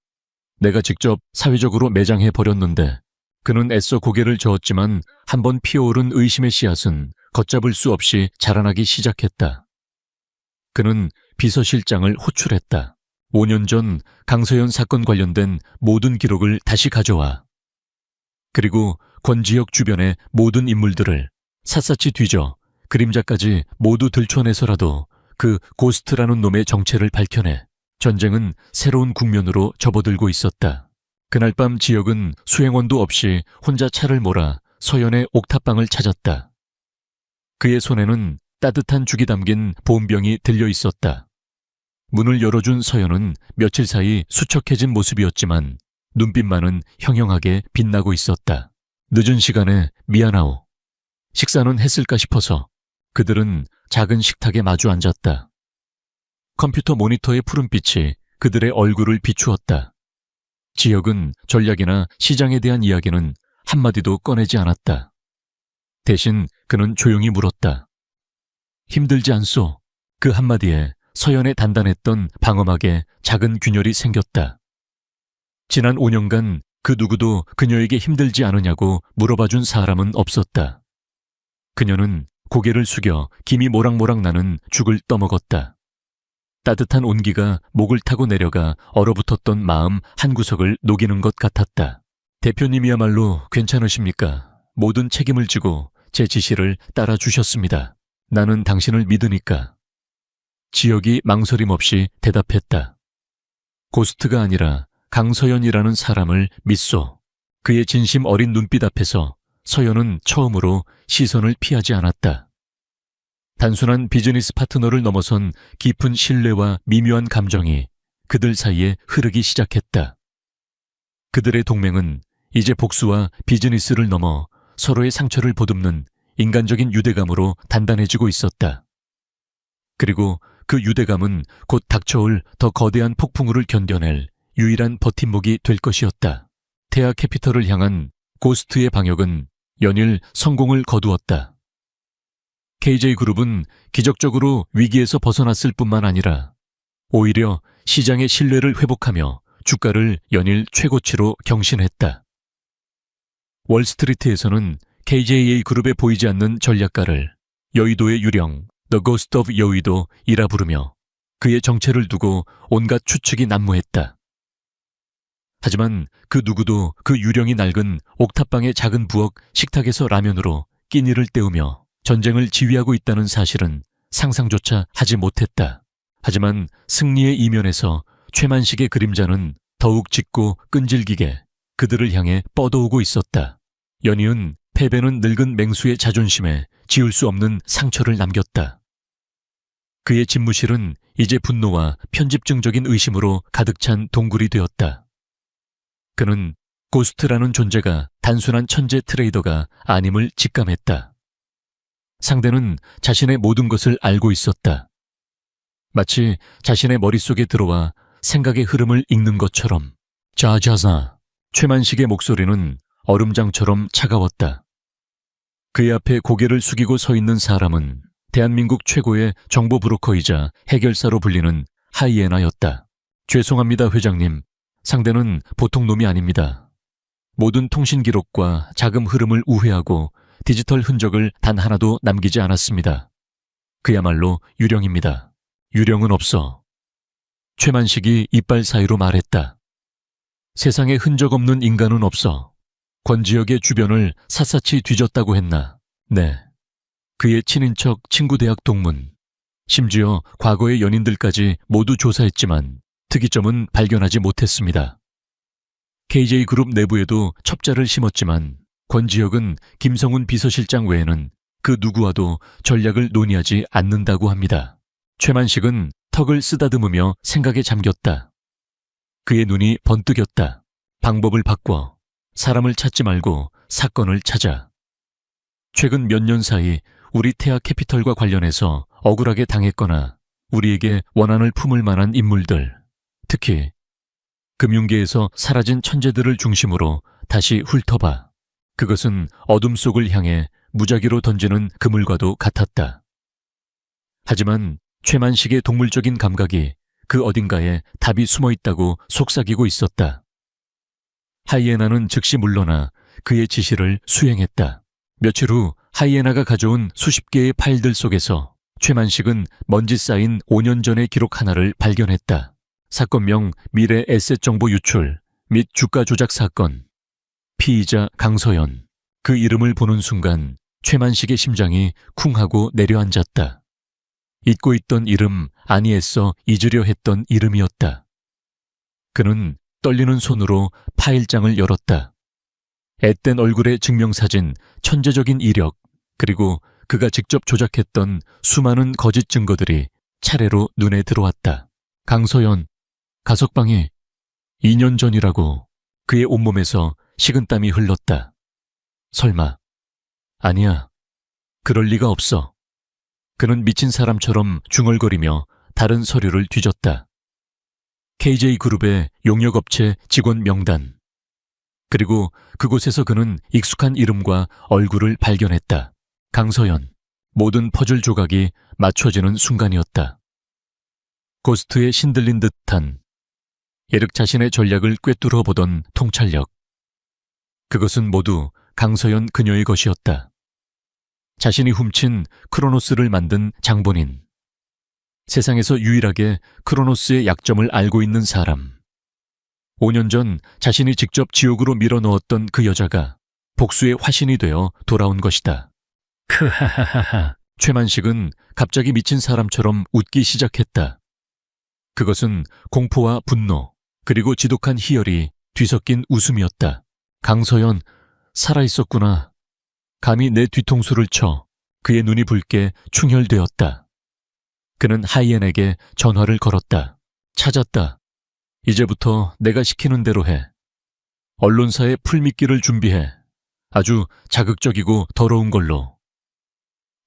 내가 직접 사회적으로 매장해 버렸는데. 그는 애써 고개를 저었지만 한번 피어오른 의심의 씨앗은 걷잡을 수 없이 자라나기 시작했다. 그는 비서실장을 호출했다. 5년 전 강소연 사건 관련된 모든 기록을 다시 가져와. 그리고 권지혁 주변의 모든 인물들을 샅샅이 뒤져 그림자까지 모두 들춰내서라도 그 고스트라는 놈의 정체를 밝혀내. 전쟁은 새로운 국면으로 접어들고 있었다. 그날 밤 지혁은 수행원도 없이 혼자 차를 몰아 서연의 옥탑방을 찾았다. 그의 손에는 따뜻한 죽이 담긴 보온병이 들려 있었다. 문을 열어준 서연은 며칠 사이 수척해진 모습이었지만 눈빛만은 형형하게 빛나고 있었다. 늦은 시간에 미안하오. 식사는 했을까 싶어서. 그들은 작은 식탁에 마주 앉았다. 컴퓨터 모니터의 푸른빛이 그들의 얼굴을 비추었다. 지혁은 전략이나 시장에 대한 이야기는 한마디도 꺼내지 않았다. 대신 그는 조용히 물었다. 힘들지 않소? 그 한마디에 서연의 단단했던 방어막에 작은 균열이 생겼다. 지난 5년간 그 누구도 그녀에게 힘들지 않으냐고 물어봐준 사람은 없었다. 그녀는 고개를 숙여 김이 모락모락 나는 죽을 떠먹었다. 따뜻한 온기가 목을 타고 내려가 얼어붙었던 마음 한구석을 녹이는 것 같았다. 대표님이야말로 괜찮으십니까? 모든 책임을 지고 제 지시를 따라주셨습니다. 나는 당신을 믿으니까. 지혁이 망설임 없이 대답했다. 고스트가 아니라 강서연이라는 사람을 믿소. 그의 진심 어린 눈빛 앞에서 서연은 처음으로 시선을 피하지 않았다. 단순한 비즈니스 파트너를 넘어선 깊은 신뢰와 미묘한 감정이 그들 사이에 흐르기 시작했다. 그들의 동맹은 이제 복수와 비즈니스를 넘어 서로의 상처를 보듬는 인간적인 유대감으로 단단해지고 있었다. 그리고 그 유대감은 곧 닥쳐올 더 거대한 폭풍우를 견뎌낼 유일한 버팀목이 될 것이었다. 태아 캐피털을 향한 고스트의 방역은 연일 성공을 거두었다. KJ그룹은 기적적으로 위기에서 벗어났을 뿐만 아니라 오히려 시장의 신뢰를 회복하며 주가를 연일 최고치로 경신했다. 월스트리트에서는 KJA그룹에 보이지 않는 전략가를 여의도의 유령, The Ghost of 여의도이라 부르며 그의 정체를 두고 온갖 추측이 난무했다. 하지만 그 누구도 그 유령이 낡은 옥탑방의 작은 부엌 식탁에서 라면으로 끼니를 때우며 전쟁을 지휘하고 있다는 사실은 상상조차 하지 못했다. 하지만 승리의 이면에서 최만식의 그림자는 더욱 짙고 끈질기게 그들을 향해 뻗어오고 있었다. 연이은 패배는 늙은 맹수의 자존심에 지울 수 없는 상처를 남겼다. 그의 집무실은 이제 분노와 편집증적인 의심으로 가득 찬 동굴이 되었다. 그는 고스트라는 존재가 단순한 천재 트레이더가 아님을 직감했다. 상대는 자신의 모든 것을 알고 있었다. 마치 자신의 머릿속에 들어와 생각의 흐름을 읽는 것처럼. 자자자, 최만식의 목소리는 얼음장처럼 차가웠다. 그의 앞에 고개를 숙이고 서 있는 사람은 대한민국 최고의 정보 브로커이자 해결사로 불리는 하이에나였다. 죄송합니다, 회장님. 상대는 보통 놈이 아닙니다. 모든 통신 기록과 자금 흐름을 우회하고 디지털 흔적을 단 하나도 남기지 않았습니다. 그야말로 유령입니다. 유령은 없어. 최만식이 이빨 사이로 말했다. 세상에 흔적 없는 인간은 없어. 권지혁의 주변을 샅샅이 뒤졌다고 했나? 네. 그의 친인척, 친구 대학 동문, 심지어 과거의 연인들까지 모두 조사했지만 특이점은 발견하지 못했습니다. KJ그룹 내부에도 첩자를 심었지만 권지혁은 김성훈 비서실장 외에는 그 누구와도 전략을 논의하지 않는다고 합니다. 최만식은 턱을 쓰다듬으며 생각에 잠겼다. 그의 눈이 번뜩였다. 방법을 바꿔. 사람을 찾지 말고 사건을 찾아. 최근 몇 년 사이 우리 태아 캐피털과 관련해서 억울하게 당했거나 우리에게 원한을 품을 만한 인물들, 특히 금융계에서 사라진 천재들을 중심으로 다시 훑어봐. 그것은 어둠 속을 향해 무작위로 던지는 그물과도 같았다. 하지만 최만식의 동물적인 감각이 그 어딘가에 답이 숨어 있다고 속삭이고 있었다. 하이에나는 즉시 물러나 그의 지시를 수행했다. 며칠 후 하이에나가 가져온 수십 개의 파일들 속에서 최만식은 먼지 쌓인 5년 전의 기록 하나를 발견했다. 사건명 미래 에셋 정보 유출 및 주가 조작 사건. 피의자 강서연. 그 이름을 보는 순간 최만식의 심장이 쿵 하고 내려앉았다. 잊고 있던 이름, 아니 애써 잊으려 했던 이름이었다. 그는 떨리는 손으로 파일장을 열었다. 앳된 얼굴의 증명사진, 천재적인 이력, 그리고 그가 직접 조작했던 수많은 거짓 증거들이 차례로 눈에 들어왔다. 강서연, 가석방이 2년 전이라고. 그의 온몸에서 식은땀이 흘렀다. 설마. 아니야. 그럴 리가 없어. 그는 미친 사람처럼 중얼거리며 다른 서류를 뒤졌다. KJ그룹의 용역업체 직원 명단. 그리고 그곳에서 그는 익숙한 이름과 얼굴을 발견했다. 강서연. 모든 퍼즐 조각이 맞춰지는 순간이었다. 고스트에 신들린 듯한 예륵 자신의 전략을 꿰뚫어 보던 통찰력. 그것은 모두 강서연 그녀의 것이었다. 자신이 훔친 크로노스를 만든 장본인. 세상에서 유일하게 크로노스의 약점을 알고 있는 사람. 5년 전 자신이 직접 지옥으로 밀어넣었던 그 여자가 복수의 화신이 되어 돌아온 것이다. 크하하하하. 최만식은 갑자기 미친 사람처럼 웃기 시작했다. 그것은 공포와 분노, 그리고 지독한 희열이 뒤섞인 웃음이었다. 강서연, 살아있었구나. 감히 내 뒤통수를 쳐. 그의 눈이 붉게 충혈되었다. 그는 하이엔에게 전화를 걸었다. 찾았다. 이제부터 내가 시키는 대로 해. 언론사에 풀미끼를 준비해. 아주 자극적이고 더러운 걸로.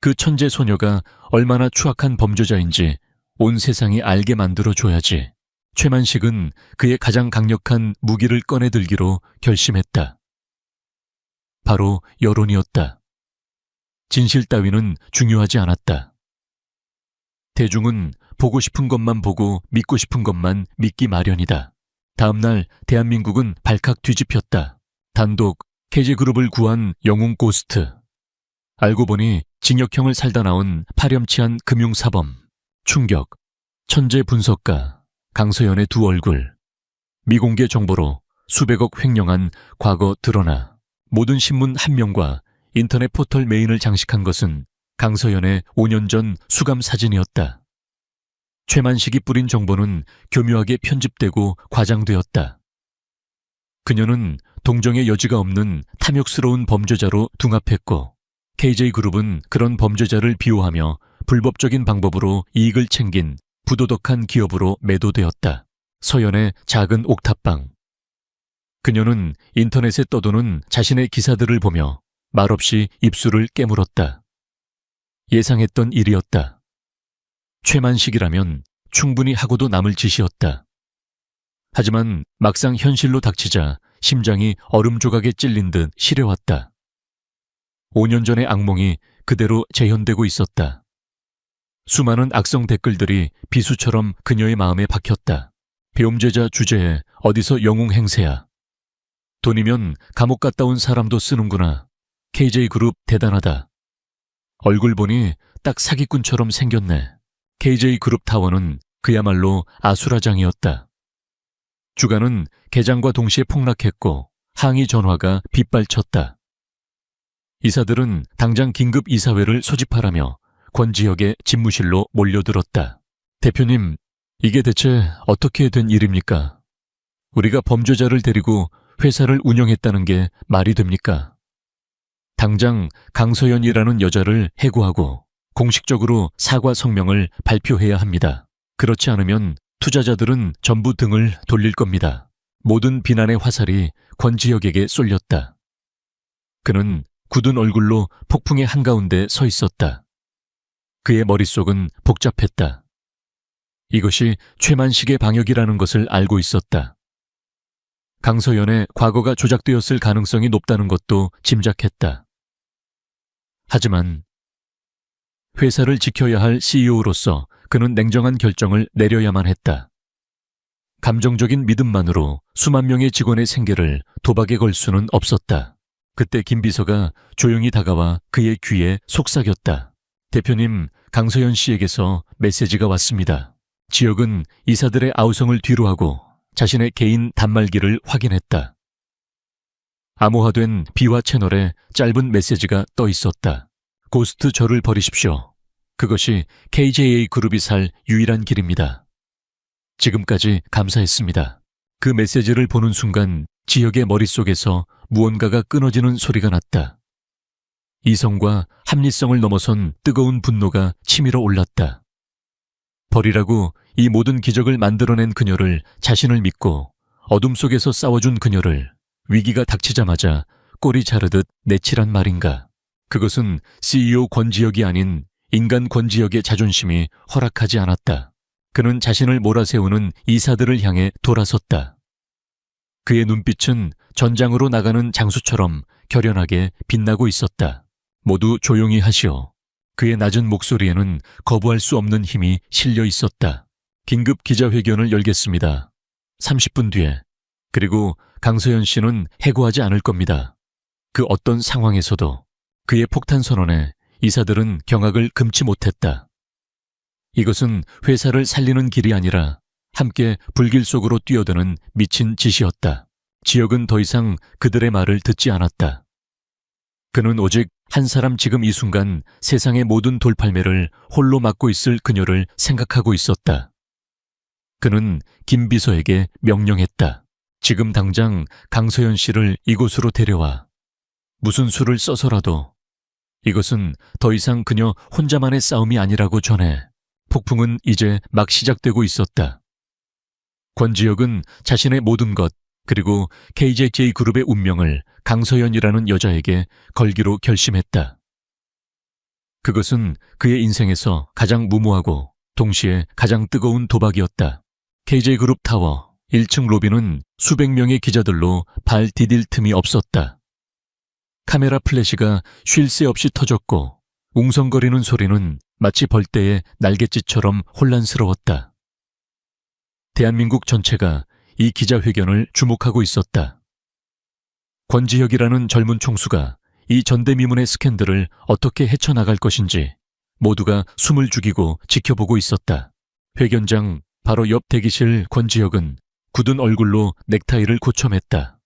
그 천재 소녀가 얼마나 추악한 범죄자인지 온 세상이 알게 만들어줘야지. 최만식은 그의 가장 강력한 무기를 꺼내들기로 결심했다. 바로 여론이었다. 진실 따위는 중요하지 않았다. 대중은 보고 싶은 것만 보고 믿고 싶은 것만 믿기 마련이다. 다음날 대한민국은 발칵 뒤집혔다. 단독 KG그룹을 구한 영웅 고스트. 알고 보니 징역형을 살다 나온 파렴치한 금융사범. 충격. 천재 분석가 강서연의 두 얼굴. 미공개 정보로 수백억 횡령한 과거 드러나. 모든 신문 한 면과 인터넷 포털 메인을 장식한 것은 강서연의 5년 전 수감 사진이었다. 최만식이 뿌린 정보는 교묘하게 편집되고 과장되었다. 그녀는 동정의 여지가 없는 탐욕스러운 범죄자로 둔갑했고 KJ그룹은 그런 범죄자를 비호하며 불법적인 방법으로 이익을 챙긴 부도덕한 기업으로 매도되었다. 서연의 작은 옥탑방. 그녀는 인터넷에 떠도는 자신의 기사들을 보며 말없이 입술을 깨물었다. 예상했던 일이었다. 최만식이라면 충분히 하고도 남을 짓이었다. 하지만 막상 현실로 닥치자 심장이 얼음 조각에 찔린 듯 시려왔다. 5년 전의 악몽이 그대로 재현되고 있었다. 수많은 악성 댓글들이 비수처럼 그녀의 마음에 박혔다. 배움제자 주제에 어디서 영웅 행세야. 돈이면 감옥 갔다 온 사람도 쓰는구나. KJ그룹 대단하다. 얼굴 보니 딱 사기꾼처럼 생겼네. KJ그룹 타워는 그야말로 아수라장이었다. 주가는 개장과 동시에 폭락했고 항의 전화가 빗발쳤다. 이사들은 당장 긴급 이사회를 소집하라며 권지혁의 집무실로 몰려들었다. 대표님, 이게 대체 어떻게 된 일입니까? 우리가 범죄자를 데리고 회사를 운영했다는 게 말이 됩니까? 당장 강서연이라는 여자를 해고하고 공식적으로 사과 성명을 발표해야 합니다. 그렇지 않으면 투자자들은 전부 등을 돌릴 겁니다. 모든 비난의 화살이 권지혁에게 쏠렸다. 그는 굳은 얼굴로 폭풍의 한가운데 서 있었다. 그의 머릿속은 복잡했다. 이것이 최만식의 방역이라는 것을 알고 있었다. 강서연의 과거가 조작되었을 가능성이 높다는 것도 짐작했다. 하지만 회사를 지켜야 할 CEO로서 그는 냉정한 결정을 내려야만 했다. 감정적인 믿음만으로 수만 명의 직원의 생계를 도박에 걸 수는 없었다. 그때 김 비서가 조용히 다가와 그의 귀에 속삭였다. 대표님, 강서연 씨에게서 메시지가 왔습니다. 지혁은 이사들의 아우성을 뒤로하고 자신의 개인 단말기를 확인했다. 암호화된 비화 채널에 짧은 메시지가 떠 있었다. 고스트 저를 버리십시오. 그것이 KJA 그룹이 살 유일한 길입니다. 지금까지 감사했습니다. 그 메시지를 보는 순간 지혁의 머릿속에서 무언가가 끊어지는 소리가 났다. 이성과 합리성을 넘어선 뜨거운 분노가 치밀어 올랐다. 버리라고 이 모든 기적을 만들어낸 그녀를, 자신을 믿고 어둠 속에서 싸워준 그녀를 위기가 닥치자마자 꼬리 자르듯 내치란 말인가. 그것은 CEO 권지혁이 아닌 인간 권지혁의 자존심이 허락하지 않았다. 그는 자신을 몰아세우는 이사들을 향해 돌아섰다. 그의 눈빛은 전장으로 나가는 장수처럼 결연하게 빛나고 있었다. 모두 조용히 하시오. 그의 낮은 목소리에는 거부할 수 없는 힘이 실려 있었다. 긴급 기자회견을 열겠습니다. 30분 뒤에. 그리고 강서연 씨는 해고하지 않을 겁니다. 그 어떤 상황에서도. 그의 폭탄 선언에 이사들은 경악을 금치 못했다. 이것은 회사를 살리는 길이 아니라 함께 불길 속으로 뛰어드는 미친 짓이었다. 지혁은 더 이상 그들의 말을 듣지 않았다. 그는 오직 한 사람, 지금 이 순간 세상의 모든 돌팔매를 홀로 맡고 있을 그녀를 생각하고 있었다. 그는 김 비서에게 명령했다. 지금 당장 강서연 씨를 이곳으로 데려와. 무슨 수를 써서라도. 이것은 더 이상 그녀 혼자만의 싸움이 아니라고 전해. 폭풍은 이제 막 시작되고 있었다. 권지혁은 자신의 모든 것, 그리고 KJJ 그룹의 운명을 강서연이라는 여자에게 걸기로 결심했다. 그것은 그의 인생에서 가장 무모하고 동시에 가장 뜨거운 도박이었다. KJ그룹 타워 1층 로비는 수백 명의 기자들로 발 디딜 틈이 없었다. 카메라 플래시가 쉴 새 없이 터졌고 웅성거리는 소리는 마치 벌떼의 날갯짓처럼 혼란스러웠다. 대한민국 전체가 이 기자회견을 주목하고 있었다. 권지혁이라는 젊은 총수가 이 전대미문의 스캔들을 어떻게 헤쳐나갈 것인지 모두가 숨을 죽이고 지켜보고 있었다. 회견장 바로 옆 대기실 권지혁은 굳은 얼굴로 넥타이를 고쳐맸다.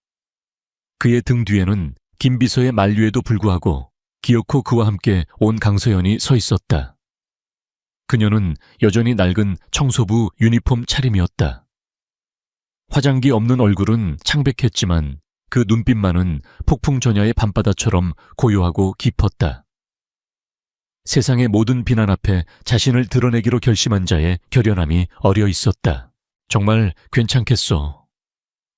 그의 등 뒤에는 김 비서의 만류에도 불구하고 기어코 그와 함께 온 강서연이 서 있었다. 그녀는 여전히 낡은 청소부 유니폼 차림이었다. 화장기 없는 얼굴은 창백했지만 그 눈빛만은 폭풍전야의 밤바다처럼 고요하고 깊었다. 세상의 모든 비난 앞에 자신을 드러내기로 결심한 자의 결연함이 어려 있었다. 정말 괜찮겠소.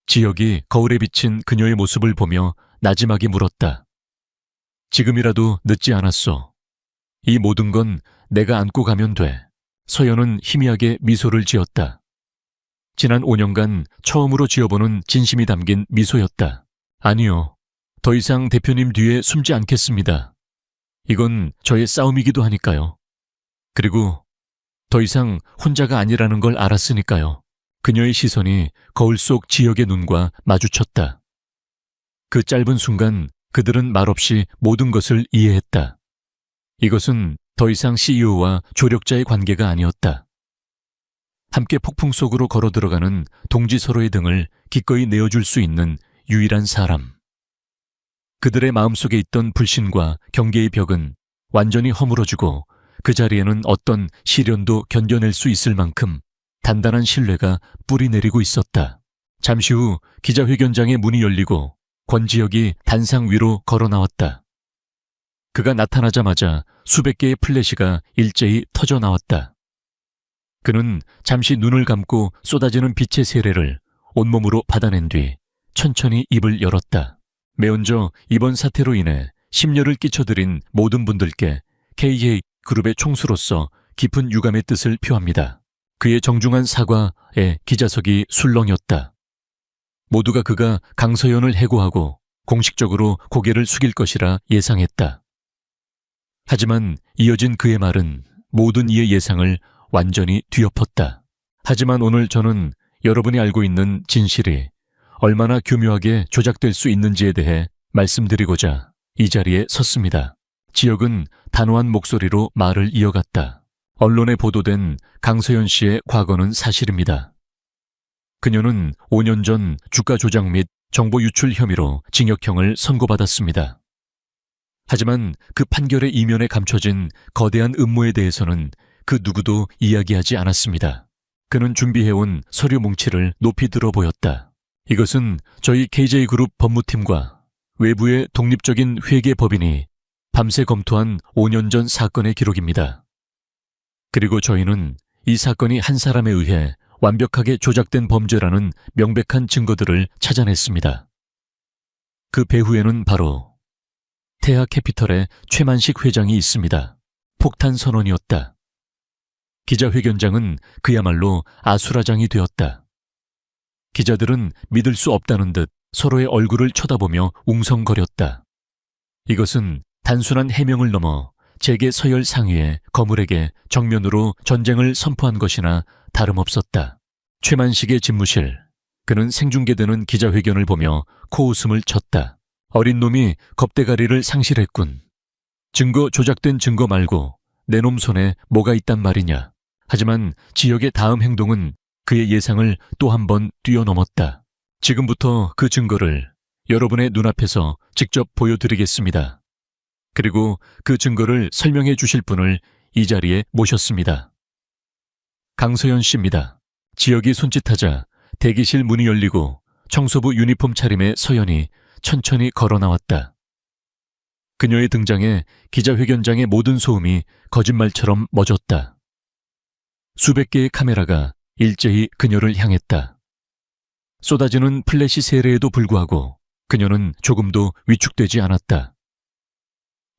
지혁이 거울에 비친 그녀의 모습을 보며 나지막이 물었다. 지금이라도 늦지 않았소. 이 모든 건 내가 안고 가면 돼. 서연은 희미하게 미소를 지었다. 지난 5년간 처음으로 지어보는 진심이 담긴 미소였다. 아니요. 더 이상 대표님 뒤에 숨지 않겠습니다. 이건 저의 싸움이기도 하니까요. 그리고 더 이상 혼자가 아니라는 걸 알았으니까요. 그녀의 시선이 거울 속 지혁의 눈과 마주쳤다. 그 짧은 순간 그들은 말없이 모든 것을 이해했다. 이것은 더 이상 CEO와 조력자의 관계가 아니었다. 함께 폭풍 속으로 걸어 들어가는 동지 서로의 등을 기꺼이 내어줄 수 있는 유일한 사람. 그들의 마음속에 있던 불신과 경계의 벽은 완전히 허물어지고 그 자리에는 어떤 시련도 견뎌낼 수 있을 만큼 단단한 신뢰가 뿌리내리고 있었다. 잠시 후 기자회견장의 문이 열리고 권지혁이 단상 위로 걸어 나왔다. 그가 나타나자마자 수백 개의 플래시가 일제히 터져 나왔다. 그는 잠시 눈을 감고 쏟아지는 빛의 세례를 온몸으로 받아낸 뒤 천천히 입을 열었다. 매언저 이번 사태로 인해 심려를 끼쳐드린 모든 분들께 KJ그룹의 총수로서 깊은 유감의 뜻을 표합니다. 그의 정중한 사과에 기자석이 술렁였다. 모두가 그가 강서연을 해고하고 공식적으로 고개를 숙일 것이라 예상했다. 하지만 이어진 그의 말은 모든 이의 예상을 완전히 뒤엎었다. 하지만 오늘 저는 여러분이 알고 있는 진실이 얼마나 교묘하게 조작될 수 있는지에 대해 말씀드리고자 이 자리에 섰습니다. 지혁은 단호한 목소리로 말을 이어갔다. 언론에 보도된 강서연 씨의 과거는 사실입니다. 그녀는 5년 전 주가 조작 및 정보 유출 혐의로 징역형을 선고받았습니다. 하지만 그 판결의 이면에 감춰진 거대한 음모에 대해서는 그 누구도 이야기하지 않았습니다. 그는 준비해온 서류 뭉치를 높이 들어 보였다. 이것은 저희 KJ그룹 법무팀과 외부의 독립적인 회계법인이 밤새 검토한 5년 전 사건의 기록입니다. 그리고 저희는 이 사건이 한 사람에 의해 완벽하게 조작된 범죄라는 명백한 증거들을 찾아냈습니다. 그 배후에는 바로 태아캐피털의 최만식 회장이 있습니다. 폭탄 선언이었다. 기자회견장은 그야말로 아수라장이 되었다. 기자들은 믿을 수 없다는 듯 서로의 얼굴을 쳐다보며 웅성거렸다. 이것은 단순한 해명을 넘어 재계 서열 상위의 거물에게 정면으로 전쟁을 선포한 것이나 다름없었다. 최만식의 집무실. 그는 생중계되는 기자회견을 보며 코웃음을 쳤다. 어린 놈이 겁대가리를 상실했군. 증거 조작된 증거 말고 내 놈 손에 뭐가 있단 말이냐. 하지만 지혁의 다음 행동은 그의 예상을 또 한 번 뛰어넘었다. 지금부터 그 증거를 여러분의 눈앞에서 직접 보여드리겠습니다. 그리고 그 증거를 설명해 주실 분을 이 자리에 모셨습니다. 강서연 씨입니다. 지혁이 손짓하자 대기실 문이 열리고 청소부 유니폼 차림의 서연이 천천히 걸어 나왔다. 그녀의 등장에 기자회견장의 모든 소음이 거짓말처럼 멎었다. 수백 개의 카메라가 일제히 그녀를 향했다. 쏟아지는 플래시 세례에도 불구하고 그녀는 조금도 위축되지 않았다.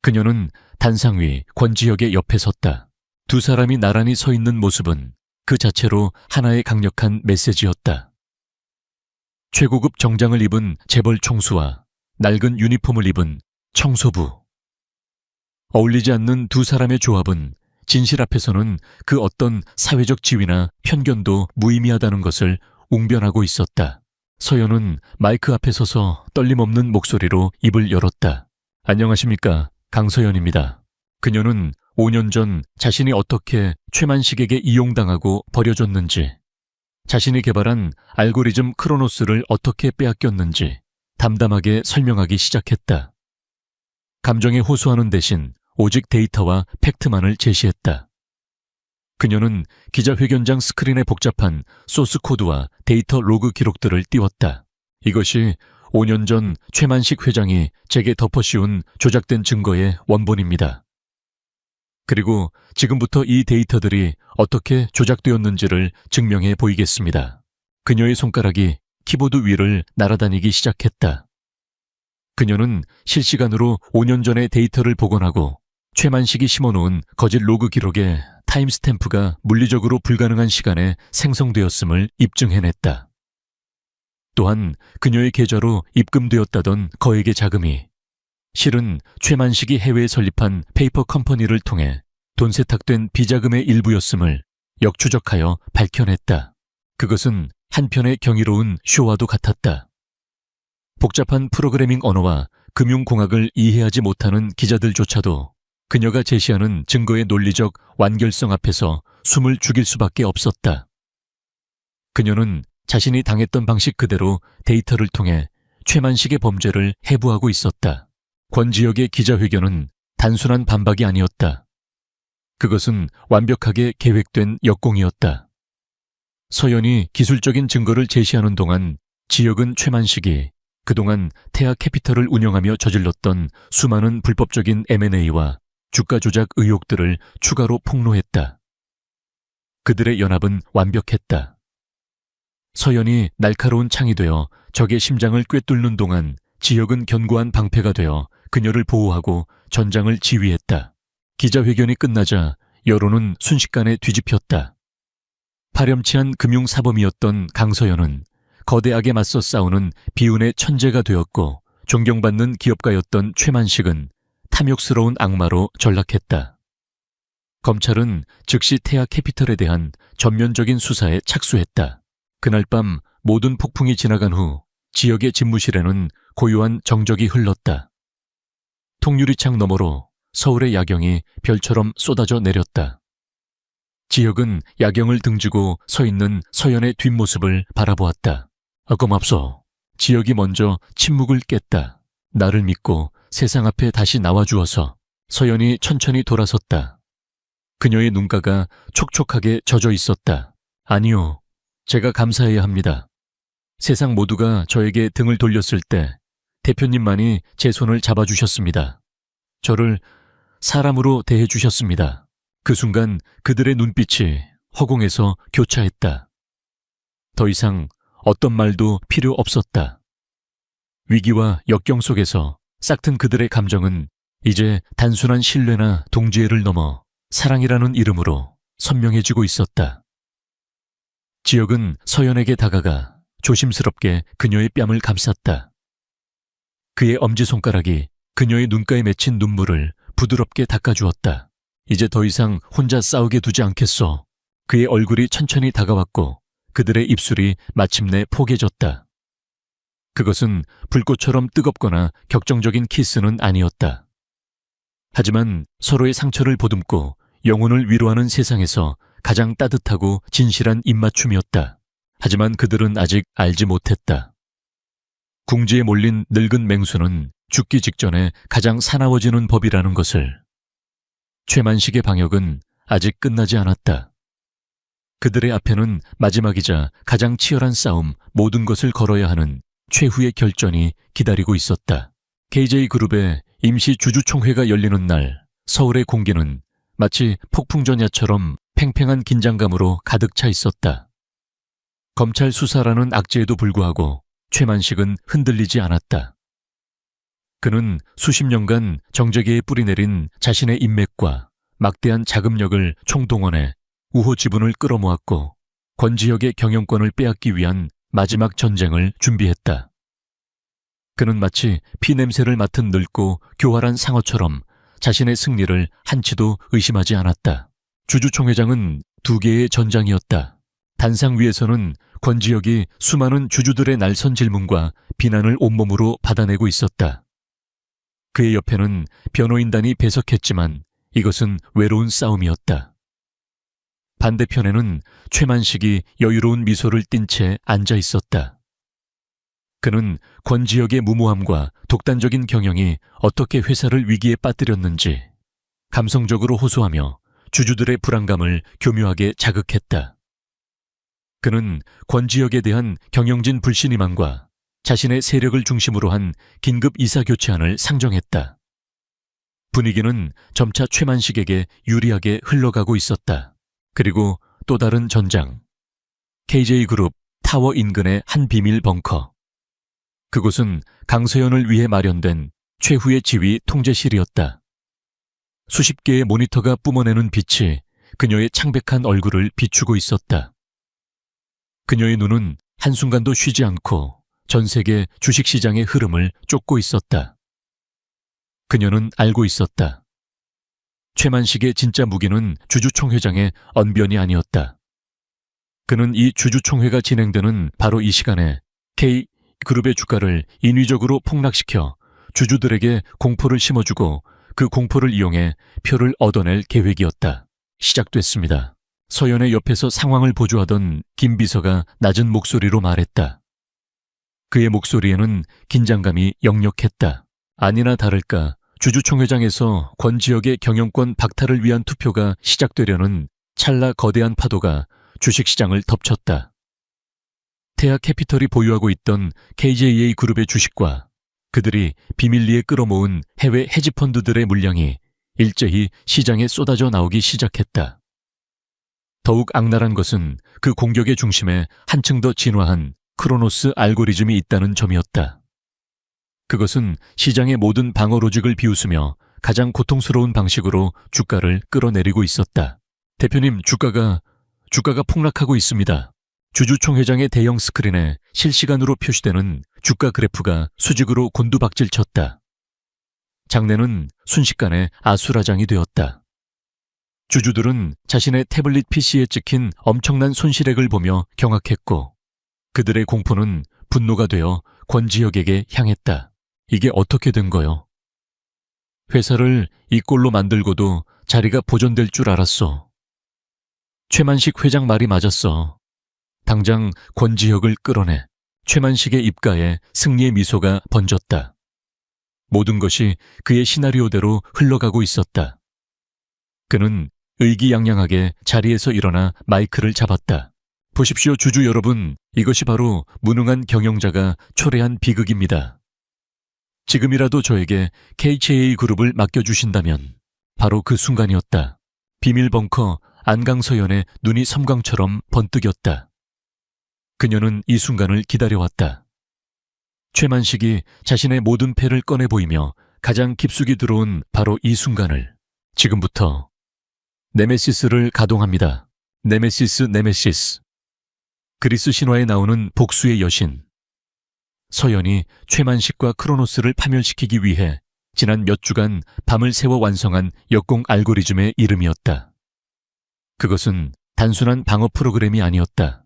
그녀는 단상 위 권지혁의 옆에 섰다. 두 사람이 나란히 서 있는 모습은 그 자체로 하나의 강력한 메시지였다. 최고급 정장을 입은 재벌 총수와 낡은 유니폼을 입은 청소부. 어울리지 않는 두 사람의 조합은 진실 앞에서는 그 어떤 사회적 지위나 편견도 무의미하다는 것을 웅변하고 있었다. 서연은 마이크 앞에 서서 떨림없는 목소리로 입을 열었다. 안녕하십니까, 강서연입니다. 그녀는 5년 전 자신이 어떻게 최만식에게 이용당하고 버려졌는지, 자신이 개발한 알고리즘 크로노스를 어떻게 빼앗겼는지 담담하게 설명하기 시작했다. 감정에 호소하는 대신 오직 데이터와 팩트만을 제시했다. 그녀는 기자회견장 스크린에 복잡한 소스 코드와 데이터 로그 기록들을 띄웠다. 이것이 5년 전 최만식 회장이 제게 덮어씌운 조작된 증거의 원본입니다. 그리고 지금부터 이 데이터들이 어떻게 조작되었는지를 증명해 보이겠습니다. 그녀의 손가락이 키보드 위를 날아다니기 시작했다. 그녀는 실시간으로 5년 전의 데이터를 복원하고 최만식이 심어놓은 거짓 로그 기록에 타임스탬프가 물리적으로 불가능한 시간에 생성되었음을 입증해냈다. 또한 그녀의 계좌로 입금되었다던 거액의 자금이 실은 최만식이 해외에 설립한 페이퍼 컴퍼니를 통해 돈 세탁된 비자금의 일부였음을 역추적하여 밝혀냈다. 그것은 한편의 경이로운 쇼와도 같았다. 복잡한 프로그래밍 언어와 금융공학을 이해하지 못하는 기자들조차도 그녀가 제시하는 증거의 논리적 완결성 앞에서 숨을 죽일 수밖에 없었다. 그녀는 자신이 당했던 방식 그대로 데이터를 통해 최만식의 범죄를 해부하고 있었다. 권지혁의 기자회견은 단순한 반박이 아니었다. 그것은 완벽하게 계획된 역공이었다. 서연이 기술적인 증거를 제시하는 동안 지혁은 최만식이 그동안 태아 캐피털을 운영하며 저질렀던 수많은 불법적인 M&A와 주가 조작 의혹들을 추가로 폭로했다. 그들의 연합은 완벽했다. 서연이 날카로운 창이 되어 적의 심장을 꿰뚫는 동안 지혁은 견고한 방패가 되어 그녀를 보호하고 전장을 지휘했다. 기자회견이 끝나자 여론은 순식간에 뒤집혔다. 파렴치한 금융사범이었던 강서연은 거대하게 맞서 싸우는 비운의 천재가 되었고, 존경받는 기업가였던 최만식은 탐욕스러운 악마로 전락했다. 검찰은 즉시 태아 캐피털에 대한 전면적인 수사에 착수했다. 그날 밤 모든 폭풍이 지나간 후 지역의 집무실에는 고요한 정적이 흘렀다. 통유리창 너머로 서울의 야경이 별처럼 쏟아져 내렸다. 지혁은 야경을 등지고 서 있는 서연의 뒷모습을 바라보았다. 고맙소. 지혁이 먼저 침묵을 깼다. 나를 믿고 세상 앞에 다시 나와주어서. 서연이 천천히 돌아섰다. 그녀의 눈가가 촉촉하게 젖어 있었다. 아니요. 제가 감사해야 합니다. 세상 모두가 저에게 등을 돌렸을 때 대표님만이 제 손을 잡아주셨습니다. 저를 사람으로 대해주셨습니다. 그 순간 그들의 눈빛이 허공에서 교차했다. 더 이상 어떤 말도 필요 없었다. 위기와 역경 속에서 싹튼 그들의 감정은 이제 단순한 신뢰나 동지애를 넘어 사랑이라는 이름으로 선명해지고 있었다. 지혁은 서연에게 다가가 조심스럽게 그녀의 뺨을 감쌌다. 그의 엄지손가락이 그녀의 눈가에 맺힌 눈물을 부드럽게 닦아주었다. 이제 더 이상 혼자 싸우게 두지 않겠소. 그의 얼굴이 천천히 다가왔고 그들의 입술이 마침내 포개졌다. 그것은 불꽃처럼 뜨겁거나 격정적인 키스는 아니었다. 하지만 서로의 상처를 보듬고 영혼을 위로하는 세상에서 가장 따뜻하고 진실한 입맞춤이었다. 하지만 그들은 아직 알지 못했다. 궁지에 몰린 늙은 맹수는 죽기 직전에 가장 사나워지는 법이라는 것을. 최만식의 방역은 아직 끝나지 않았다. 그들의 앞에는 마지막이자 가장 치열한 싸움, 모든 것을 걸어야 하는 최후의 결전이 기다리고 있었다. KJ그룹의 임시 주주총회가 열리는 날, 서울의 공기는 마치 폭풍전야처럼 팽팽한 긴장감으로 가득 차 있었다. 검찰 수사라는 악재에도 불구하고 최만식은 흔들리지 않았다. 그는 수십 년간 정재계에 뿌리내린 자신의 인맥과 막대한 자금력을 총동원해 우호 지분을 끌어모았고 권지혁의 경영권을 빼앗기 위한 마지막 전쟁을 준비했다. 그는 마치 피냄새를 맡은 늙고 교활한 상어처럼 자신의 승리를 한치도 의심하지 않았다. 주주총회장은 2개의 전장이었다. 단상 위에서는 권지혁이 수많은 주주들의 날선 질문과 비난을 온몸으로 받아내고 있었다. 그의 옆에는 변호인단이 배석했지만 이것은 외로운 싸움이었다. 반대편에는 최만식이 여유로운 미소를 띤 채 앉아 있었다. 그는 권지혁의 무모함과 독단적인 경영이 어떻게 회사를 위기에 빠뜨렸는지 감성적으로 호소하며 주주들의 불안감을 교묘하게 자극했다. 그는 권지혁에 대한 경영진 불신임함과 자신의 세력을 중심으로 한 긴급 이사교체안을 상정했다. 분위기는 점차 최만식에게 유리하게 흘러가고 있었다. 그리고 또 다른 전장, KJ그룹 타워 인근의 한 비밀 벙커. 그곳은 강서연을 위해 마련된 최후의 지휘 통제실이었다. 수십 개의 모니터가 뿜어내는 빛이 그녀의 창백한 얼굴을 비추고 있었다. 그녀의 눈은 한순간도 쉬지 않고 전 세계 주식시장의 흐름을 쫓고 있었다. 그녀는 알고 있었다. 최만식의 진짜 무기는 주주총회장의 언변이 아니었다. 그는 이 주주총회가 진행되는 바로 이 시간에 K그룹의 주가를 인위적으로 폭락시켜 주주들에게 공포를 심어주고 그 공포를 이용해 표를 얻어낼 계획이었다. 시작됐습니다. 서연의 옆에서 상황을 보조하던 김 비서가 낮은 목소리로 말했다. 그의 목소리에는 긴장감이 역력했다. 아니나 다를까 주주총회장에서 권지혁의 경영권 박탈을 위한 투표가 시작되려는 찰나 거대한 파도가 주식시장을 덮쳤다. 태아 캐피털이 보유하고 있던 KJA 그룹의 주식과 그들이 비밀리에 끌어모은 해외 헤지펀드들의 물량이 일제히 시장에 쏟아져 나오기 시작했다. 더욱 악랄한 것은 그 공격의 중심에 한층 더 진화한 크로노스 알고리즘이 있다는 점이었다. 그것은 시장의 모든 방어 로직을 비웃으며 가장 고통스러운 방식으로 주가를 끌어내리고 있었다. 대표님, 주가가 폭락하고 있습니다. 주주총회장의 대형 스크린에 실시간으로 표시되는 주가 그래프가 수직으로 곤두박질 쳤다. 장내는 순식간에 아수라장이 되었다. 주주들은 자신의 태블릿 PC에 찍힌 엄청난 손실액을 보며 경악했고 그들의 공포는 분노가 되어 권지혁에게 향했다. 이게 어떻게 된 거요? 회사를 이 꼴로 만들고도 자리가 보존될 줄 알았어. 최만식 회장 말이 맞았어. 당장 권지혁을 끌어내. 최만식의 입가에 승리의 미소가 번졌다. 모든 것이 그의 시나리오대로 흘러가고 있었다. 그는 의기양양하게 자리에서 일어나 마이크를 잡았다. 보십시오, 주주 여러분. 이것이 바로 무능한 경영자가 초래한 비극입니다. 지금이라도 저에게 KJA 그룹을 맡겨주신다면 바로 그 순간이었다. 비밀 벙커 안강서연의 눈이 섬광처럼 번뜩였다. 그녀는 이 순간을 기다려왔다. 최만식이 자신의 모든 패를 꺼내 보이며 가장 깊숙이 들어온 바로 이 순간을 지금부터 네메시스를 가동합니다. 네메시스. 그리스 신화에 나오는 복수의 여신. 서연이 최만식과 크로노스를 파멸시키기 위해 지난 몇 주간 밤을 새워 완성한 역공 알고리즘의 이름이었다. 그것은 단순한 방어 프로그램이 아니었다.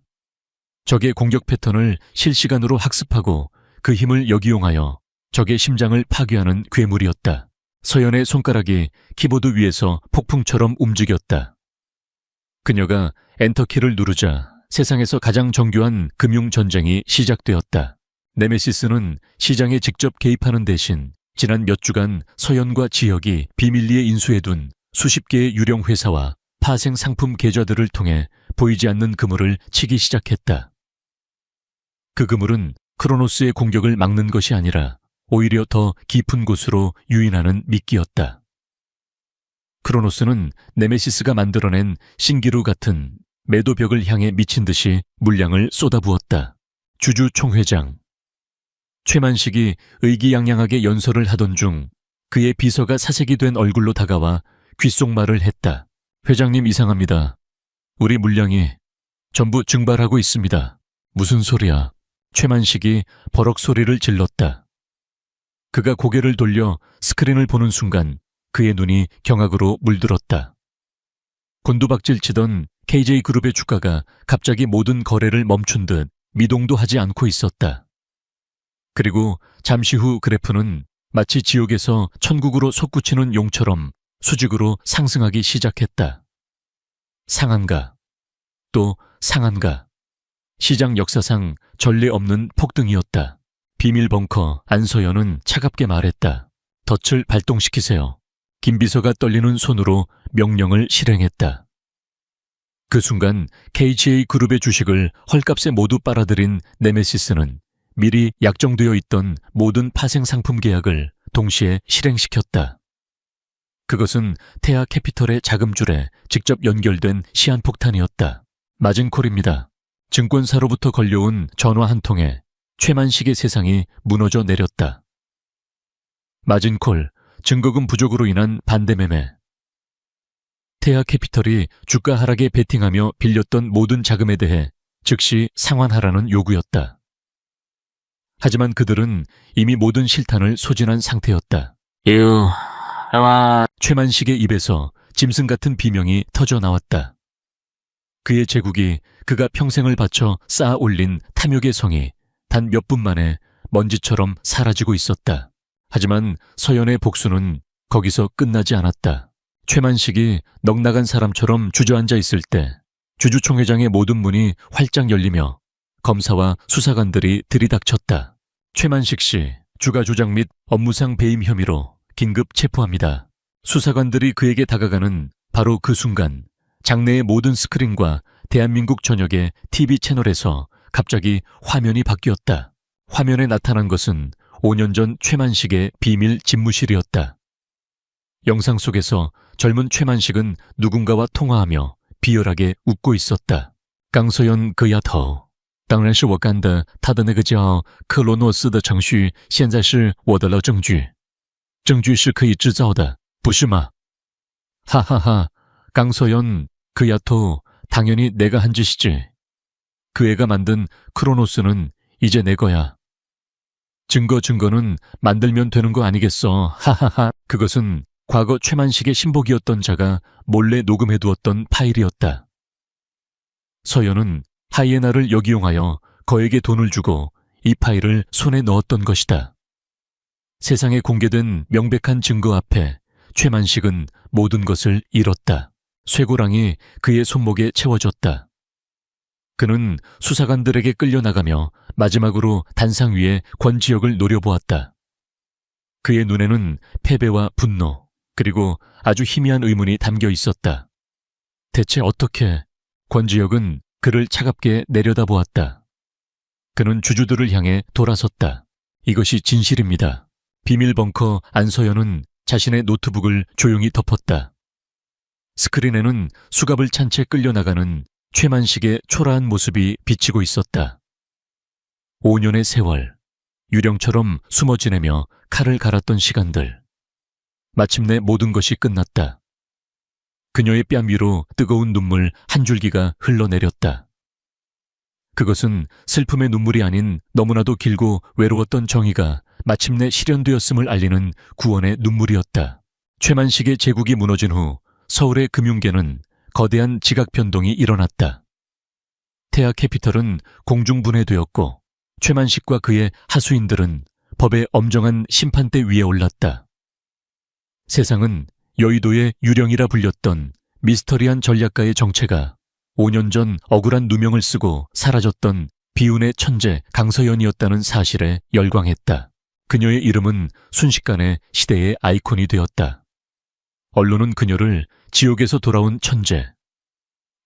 적의 공격 패턴을 실시간으로 학습하고 그 힘을 역이용하여 적의 심장을 파괴하는 괴물이었다. 서연의 손가락이 키보드 위에서 폭풍처럼 움직였다. 그녀가 엔터키를 누르자 세상에서 가장 정교한 금융전쟁이 시작되었다. 네메시스는 시장에 직접 개입하는 대신 지난 몇 주간 서연과 지혁이 비밀리에 인수해둔 수십 개의 유령 회사와 파생 상품 계좌들을 통해 보이지 않는 그물을 치기 시작했다. 그 그물은 크로노스의 공격을 막는 것이 아니라 오히려 더 깊은 곳으로 유인하는 미끼였다. 크로노스는 네메시스가 만들어낸 신기루 같은 매도벽을 향해 미친 듯이 물량을 쏟아부었다. 주주총회장. 최만식이 의기양양하게 연설을 하던 중 그의 비서가 사색이 된 얼굴로 다가와 귓속말을 했다. 회장님, 이상합니다. 우리 물량이 전부 증발하고 있습니다. 무슨 소리야? 최만식이 버럭 소리를 질렀다. 그가 고개를 돌려 스크린을 보는 순간 그의 눈이 경악으로 물들었다. 곤두박질 치던 KJ그룹의 주가가 갑자기 모든 거래를 멈춘 듯 미동도 하지 않고 있었다. 그리고 잠시 후 그래프는 마치 지옥에서 천국으로 솟구치는 용처럼 수직으로 상승하기 시작했다. 상한가, 또 상한가. 시장 역사상 전례 없는 폭등이었다. 비밀 벙커 안서연은 차갑게 말했다. 덫을 발동시키세요. 김비서가 떨리는 손으로 명령을 실행했다. 그 순간 KGA그룹의 주식을 헐값에 모두 빨아들인 네메시스는 미리 약정되어 있던 모든 파생상품 계약을 동시에 실행시켰다. 그것은 태아캐피털의 자금줄에 직접 연결된 시한폭탄이었다. 마진콜입니다. 증권사로부터 걸려온 전화 한 통에 최만식의 세상이 무너져 내렸다. 마진콜, 증거금 부족으로 인한 반대매매. 태아캐피털이 주가 하락에 베팅하며 빌렸던 모든 자금에 대해 즉시 상환하라는 요구였다. 하지만 그들은 이미 모든 실탄을 소진한 상태였다. 최만식의 입에서 짐승 같은 비명이 터져 나왔다. 그의 제국이 그가 평생을 바쳐 쌓아 올린 탐욕의 성이 단 몇 분 만에 먼지처럼 사라지고 있었다. 하지만 서연의 복수는 거기서 끝나지 않았다. 최만식이 넉나간 사람처럼 주저앉아 있을 때 주주총회장의 모든 문이 활짝 열리며 검사와 수사관들이 들이닥쳤다. 최만식 씨, 주가 조작 및 업무상 배임 혐의로 긴급 체포합니다. 수사관들이 그에게 다가가는 바로 그 순간 장내의 모든 스크린과 대한민국 전역의 TV 채널에서 갑자기 화면이 바뀌었다. 화면에 나타난 것은 5년 전 최만식의 비밀 집무실이었다. 영상 속에서 젊은 최만식은 누군가와 통화하며 비열하게 웃고 있었다. 강서연个丫头当然是我干的他的那个叫克罗诺斯的程序现在是我的了证据证据是可以制造的不是吗 하하하 강서연 그 야토 당연히 내가 한 짓이지. 그 애가 만든 크로노스는 이제 내 거야. 증거는 만들면 되는 거 아니겠어. 하하하. 그것은 과거 최만식의 신복이었던 자가 몰래 녹음해두었던 파일이었다. 서연은 하이에나를 역이용하여 거액의 돈을 주고 이 파일을 손에 넣었던 것이다. 세상에 공개된 명백한 증거 앞에 최만식은 모든 것을 잃었다. 쇠고랑이 그의 손목에 채워졌다. 그는 수사관들에게 끌려나가며 마지막으로 단상 위에 권지혁을 노려보았다. 그의 눈에는 패배와 분노, 그리고 아주 희미한 의문이 담겨 있었다. 대체 어떻게? 권지혁은 그를 차갑게 내려다보았다. 그는 주주들을 향해 돌아섰다. 이것이 진실입니다. 비밀 벙커 안서연은 자신의 노트북을 조용히 덮었다. 스크린에는 수갑을 찬 채 끌려나가는 최만식의 초라한 모습이 비치고 있었다. 5년의 세월, 유령처럼 숨어 지내며 칼을 갈았던 시간들. 마침내 모든 것이 끝났다. 그녀의 뺨 위로 뜨거운 눈물 한 줄기가 흘러내렸다. 그것은 슬픔의 눈물이 아닌 너무나도 길고 외로웠던 정의가 마침내 실현되었음을 알리는 구원의 눈물이었다. 최만식의 제국이 무너진 후 서울의 금융계는 거대한 지각 변동이 일어났다. 태아캐피털은 공중분해되었고 최만식과 그의 하수인들은 법의 엄정한 심판대 위에 올랐다. 세상은 여의도의 유령이라 불렸던 미스터리한 전략가의 정체가 5년 전 억울한 누명을 쓰고 사라졌던 비운의 천재 강서연이었다는 사실에 열광했다. 그녀의 이름은 순식간에 시대의 아이콘이 되었다. 언론은 그녀를 지옥에서 돌아온 천재,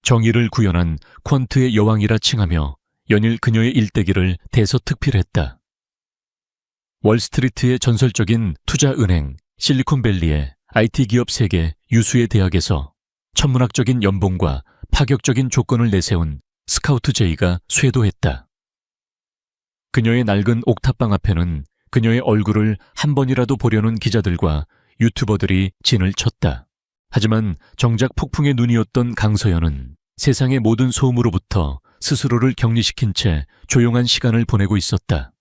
정의를 구현한 퀀트의 여왕이라 칭하며 연일 그녀의 일대기를 대서특필했다. 월스트리트의 전설적인 투자은행 실리콘밸리의 IT 기업 세계 유수의 대학에서 천문학적인 연봉과 파격적인 조건을 내세운 스카우트 제이가 쇄도했다. 그녀의 낡은 옥탑방 앞에는 그녀의 얼굴을 한 번이라도 보려는 기자들과 유튜버들이 진을 쳤다. 하지만 정작 폭풍의 눈이었던 강서연은 세상의 모든 소음으로부터 스스로를 격리시킨 채 조용한 시간을 보내고 있었다.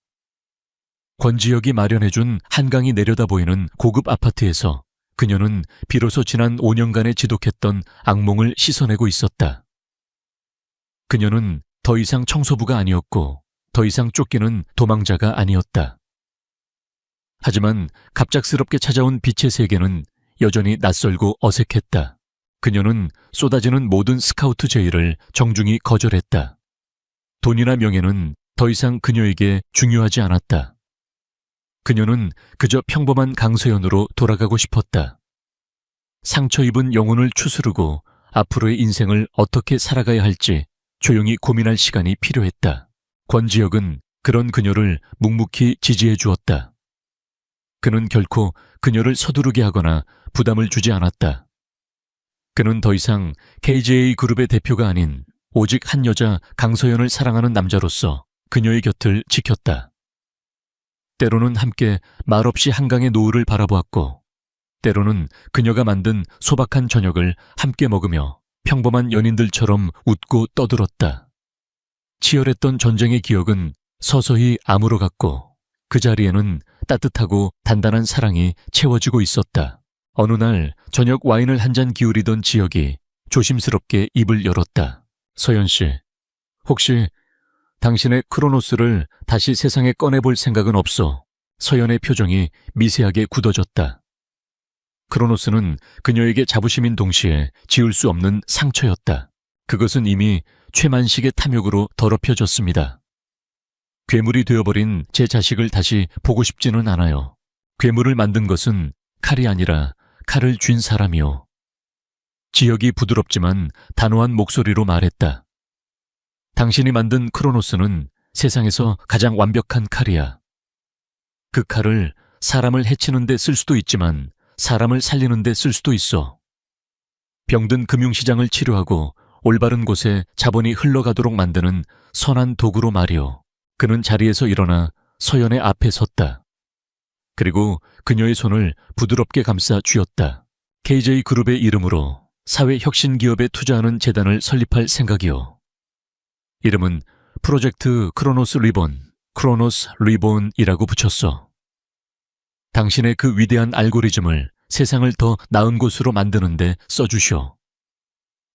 권지혁이 마련해준 한강이 내려다 보이는 고급 아파트에서 그녀는 비로소 지난 5년간의 지독했던 악몽을 씻어내고 있었다. 그녀는 더 이상 청소부가 아니었고 더 이상 쫓기는 도망자가 아니었다. 하지만 갑작스럽게 찾아온 빛의 세계는 여전히 낯설고 어색했다. 그녀는 쏟아지는 모든 스카우트 제의를 정중히 거절했다. 돈이나 명예는 더 이상 그녀에게 중요하지 않았다. 그녀는 그저 평범한 강서연으로 돌아가고 싶었다. 상처 입은 영혼을 추스르고 앞으로의 인생을 어떻게 살아가야 할지 조용히 고민할 시간이 필요했다. 권지혁은 그런 그녀를 묵묵히 지지해 주었다. 그는 결코 그녀를 서두르게 하거나 부담을 주지 않았다. 그는 더 이상 KJA 그룹의 대표가 아닌 오직 한 여자 강서연을 사랑하는 남자로서 그녀의 곁을 지켰다. 때로는 함께 말없이 한강의 노을을 바라보았고 때로는 그녀가 만든 소박한 저녁을 함께 먹으며 평범한 연인들처럼 웃고 떠들었다. 치열했던 전쟁의 기억은 서서히 아물어갔고 그 자리에는 따뜻하고 단단한 사랑이 채워지고 있었다. 어느 날 저녁 와인을 한 잔 기울이던 지혁이 조심스럽게 입을 열었다. 서연 씨, 혹시 당신의 크로노스를 다시 세상에 꺼내볼 생각은 없어? 서연의 표정이 미세하게 굳어졌다. 크로노스는 그녀에게 자부심인 동시에 지울 수 없는 상처였다. 그것은 이미 최만식의 탐욕으로 더럽혀졌습니다. 괴물이 되어버린 제 자식을 다시 보고 싶지는 않아요. 괴물을 만든 것은 칼이 아니라 칼을 쥔 사람이요. 지혁이 부드럽지만 단호한 목소리로 말했다. 당신이 만든 크로노스는 세상에서 가장 완벽한 칼이야. 그 칼을 사람을 해치는 데 쓸 수도 있지만 사람을 살리는 데 쓸 수도 있어. 병든 금융시장을 치료하고 올바른 곳에 자본이 흘러가도록 만드는 선한 도구로 말이오. 그는 자리에서 일어나 서연의 앞에 섰다. 그리고 그녀의 손을 부드럽게 감싸 쥐었다. KJ그룹의 이름으로 사회혁신기업에 투자하는 재단을 설립할 생각이오. 이름은 프로젝트 크로노스 리본, 크로노스 리본이라고 붙였어. 당신의 그 위대한 알고리즘을 세상을 더 나은 곳으로 만드는데 써주시오.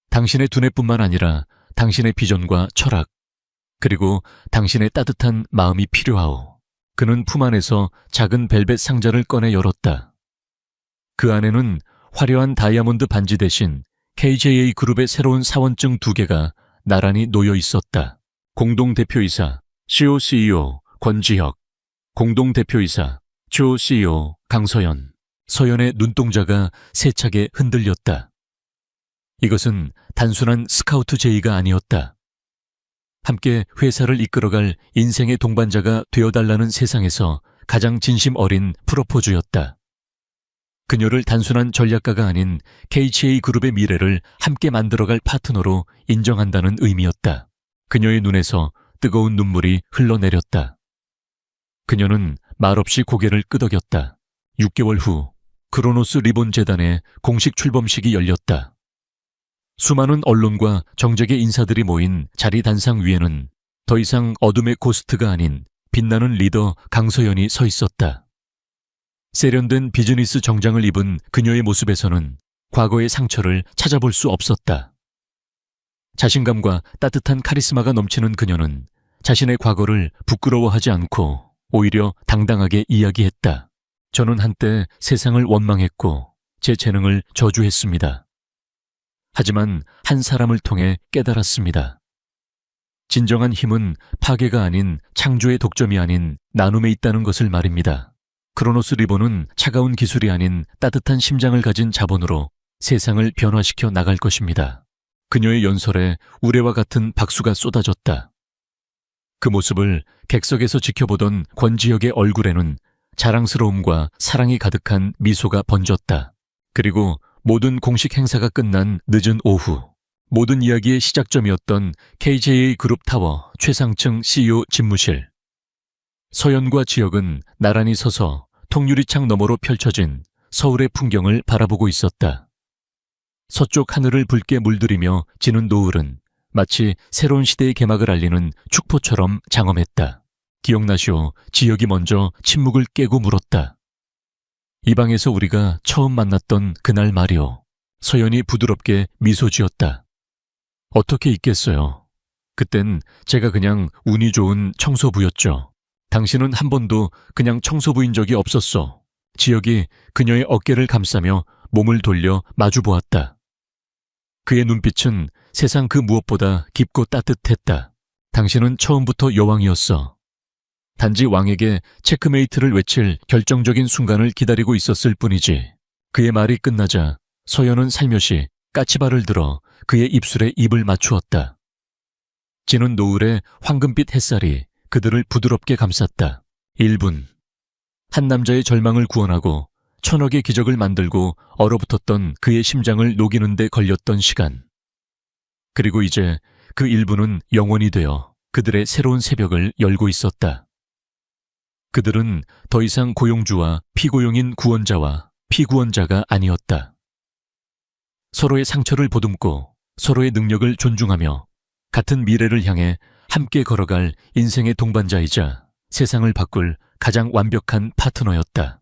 당신의 두뇌뿐만 아니라 당신의 비전과 철학, 그리고 당신의 따뜻한 마음이 필요하오. 그는 품 안에서 작은 벨벳 상자를 꺼내 열었다. 그 안에는 화려한 다이아몬드 반지 대신 KJA 그룹의 새로운 사원증 2개가 나란히 놓여 있었다. 공동대표이사 CEO 권지혁, 공동대표이사 조 CEO 강서연. 서연의 눈동자가 세차게 흔들렸다. 이것은 단순한 스카우트 제의가 아니었다. 함께 회사를 이끌어갈 인생의 동반자가 되어달라는 세상에서 가장 진심 어린 프로포즈였다. 그녀를 단순한 전략가가 아닌 KGA 그룹의 미래를 함께 만들어갈 파트너로 인정한다는 의미였다. 그녀의 눈에서 뜨거운 눈물이 흘러내렸다. 그녀는 말없이 고개를 끄덕였다. 6개월 후 크로노스 리본 재단의 공식 출범식이 열렸다. 수많은 언론과 정적의 인사들이 모인 자리 단상 위에는 더 이상 어둠의 고스트가 아닌 빛나는 리더 강서연이 서 있었다. 세련된 비즈니스 정장을 입은 그녀의 모습에서는 과거의 상처를 찾아볼 수 없었다. 자신감과 따뜻한 카리스마가 넘치는 그녀는 자신의 과거를 부끄러워하지 않고 오히려 당당하게 이야기했다. 저는 한때 세상을 원망했고 제 재능을 저주했습니다. 하지만 한 사람을 통해 깨달았습니다. 진정한 힘은 파괴가 아닌 창조의 독점이 아닌 나눔에 있다는 것을 말입니다. 크로노스 리본은 차가운 기술이 아닌 따뜻한 심장을 가진 자본으로 세상을 변화시켜 나갈 것입니다. 그녀의 연설에 우레와 같은 박수가 쏟아졌다. 그 모습을 객석에서 지켜보던 권지혁의 얼굴에는 자랑스러움과 사랑이 가득한 미소가 번졌다. 그리고 모든 공식 행사가 끝난 늦은 오후, 모든 이야기의 시작점이었던 KJA 그룹 타워 최상층 CEO 집무실. 서연과 지혁은 나란히 서서 통유리창 너머로 펼쳐진 서울의 풍경을 바라보고 있었다. 서쪽 하늘을 붉게 물들이며 지는 노을은 마치 새로운 시대의 개막을 알리는 축포처럼 장엄했다. 기억나시오? 지혁이 먼저 침묵을 깨고 물었다. 이 방에서 우리가 처음 만났던 그날 말이오. 서연이 부드럽게 미소 지었다. 어떻게 있겠어요. 그땐 제가 그냥 운이 좋은 청소부였죠. 당신은 한 번도 그냥 청소부인 적이 없었어. 지혁이 그녀의 어깨를 감싸며 몸을 돌려 마주보았다. 그의 눈빛은 세상 그 무엇보다 깊고 따뜻했다. 당신은 처음부터 여왕이었어. 단지 왕에게 체크메이트를 외칠 결정적인 순간을 기다리고 있었을 뿐이지. 그의 말이 끝나자 서연은 살며시 까치발을 들어 그의 입술에 입을 맞추었다. 지는 노을의 황금빛 햇살이 그들을 부드럽게 감쌌다. 1분. 한 남자의 절망을 구원하고 천억의 기적을 만들고 얼어붙었던 그의 심장을 녹이는 데 걸렸던 시간. 그리고 이제 그 1분은 영원이 되어 그들의 새로운 새벽을 열고 있었다. 그들은 더 이상 고용주와 피고용인 구원자와 피구원자가 아니었다. 서로의 상처를 보듬고 서로의 능력을 존중하며 같은 미래를 향해 함께 걸어갈 인생의 동반자이자 세상을 바꿀 가장 완벽한 파트너였다.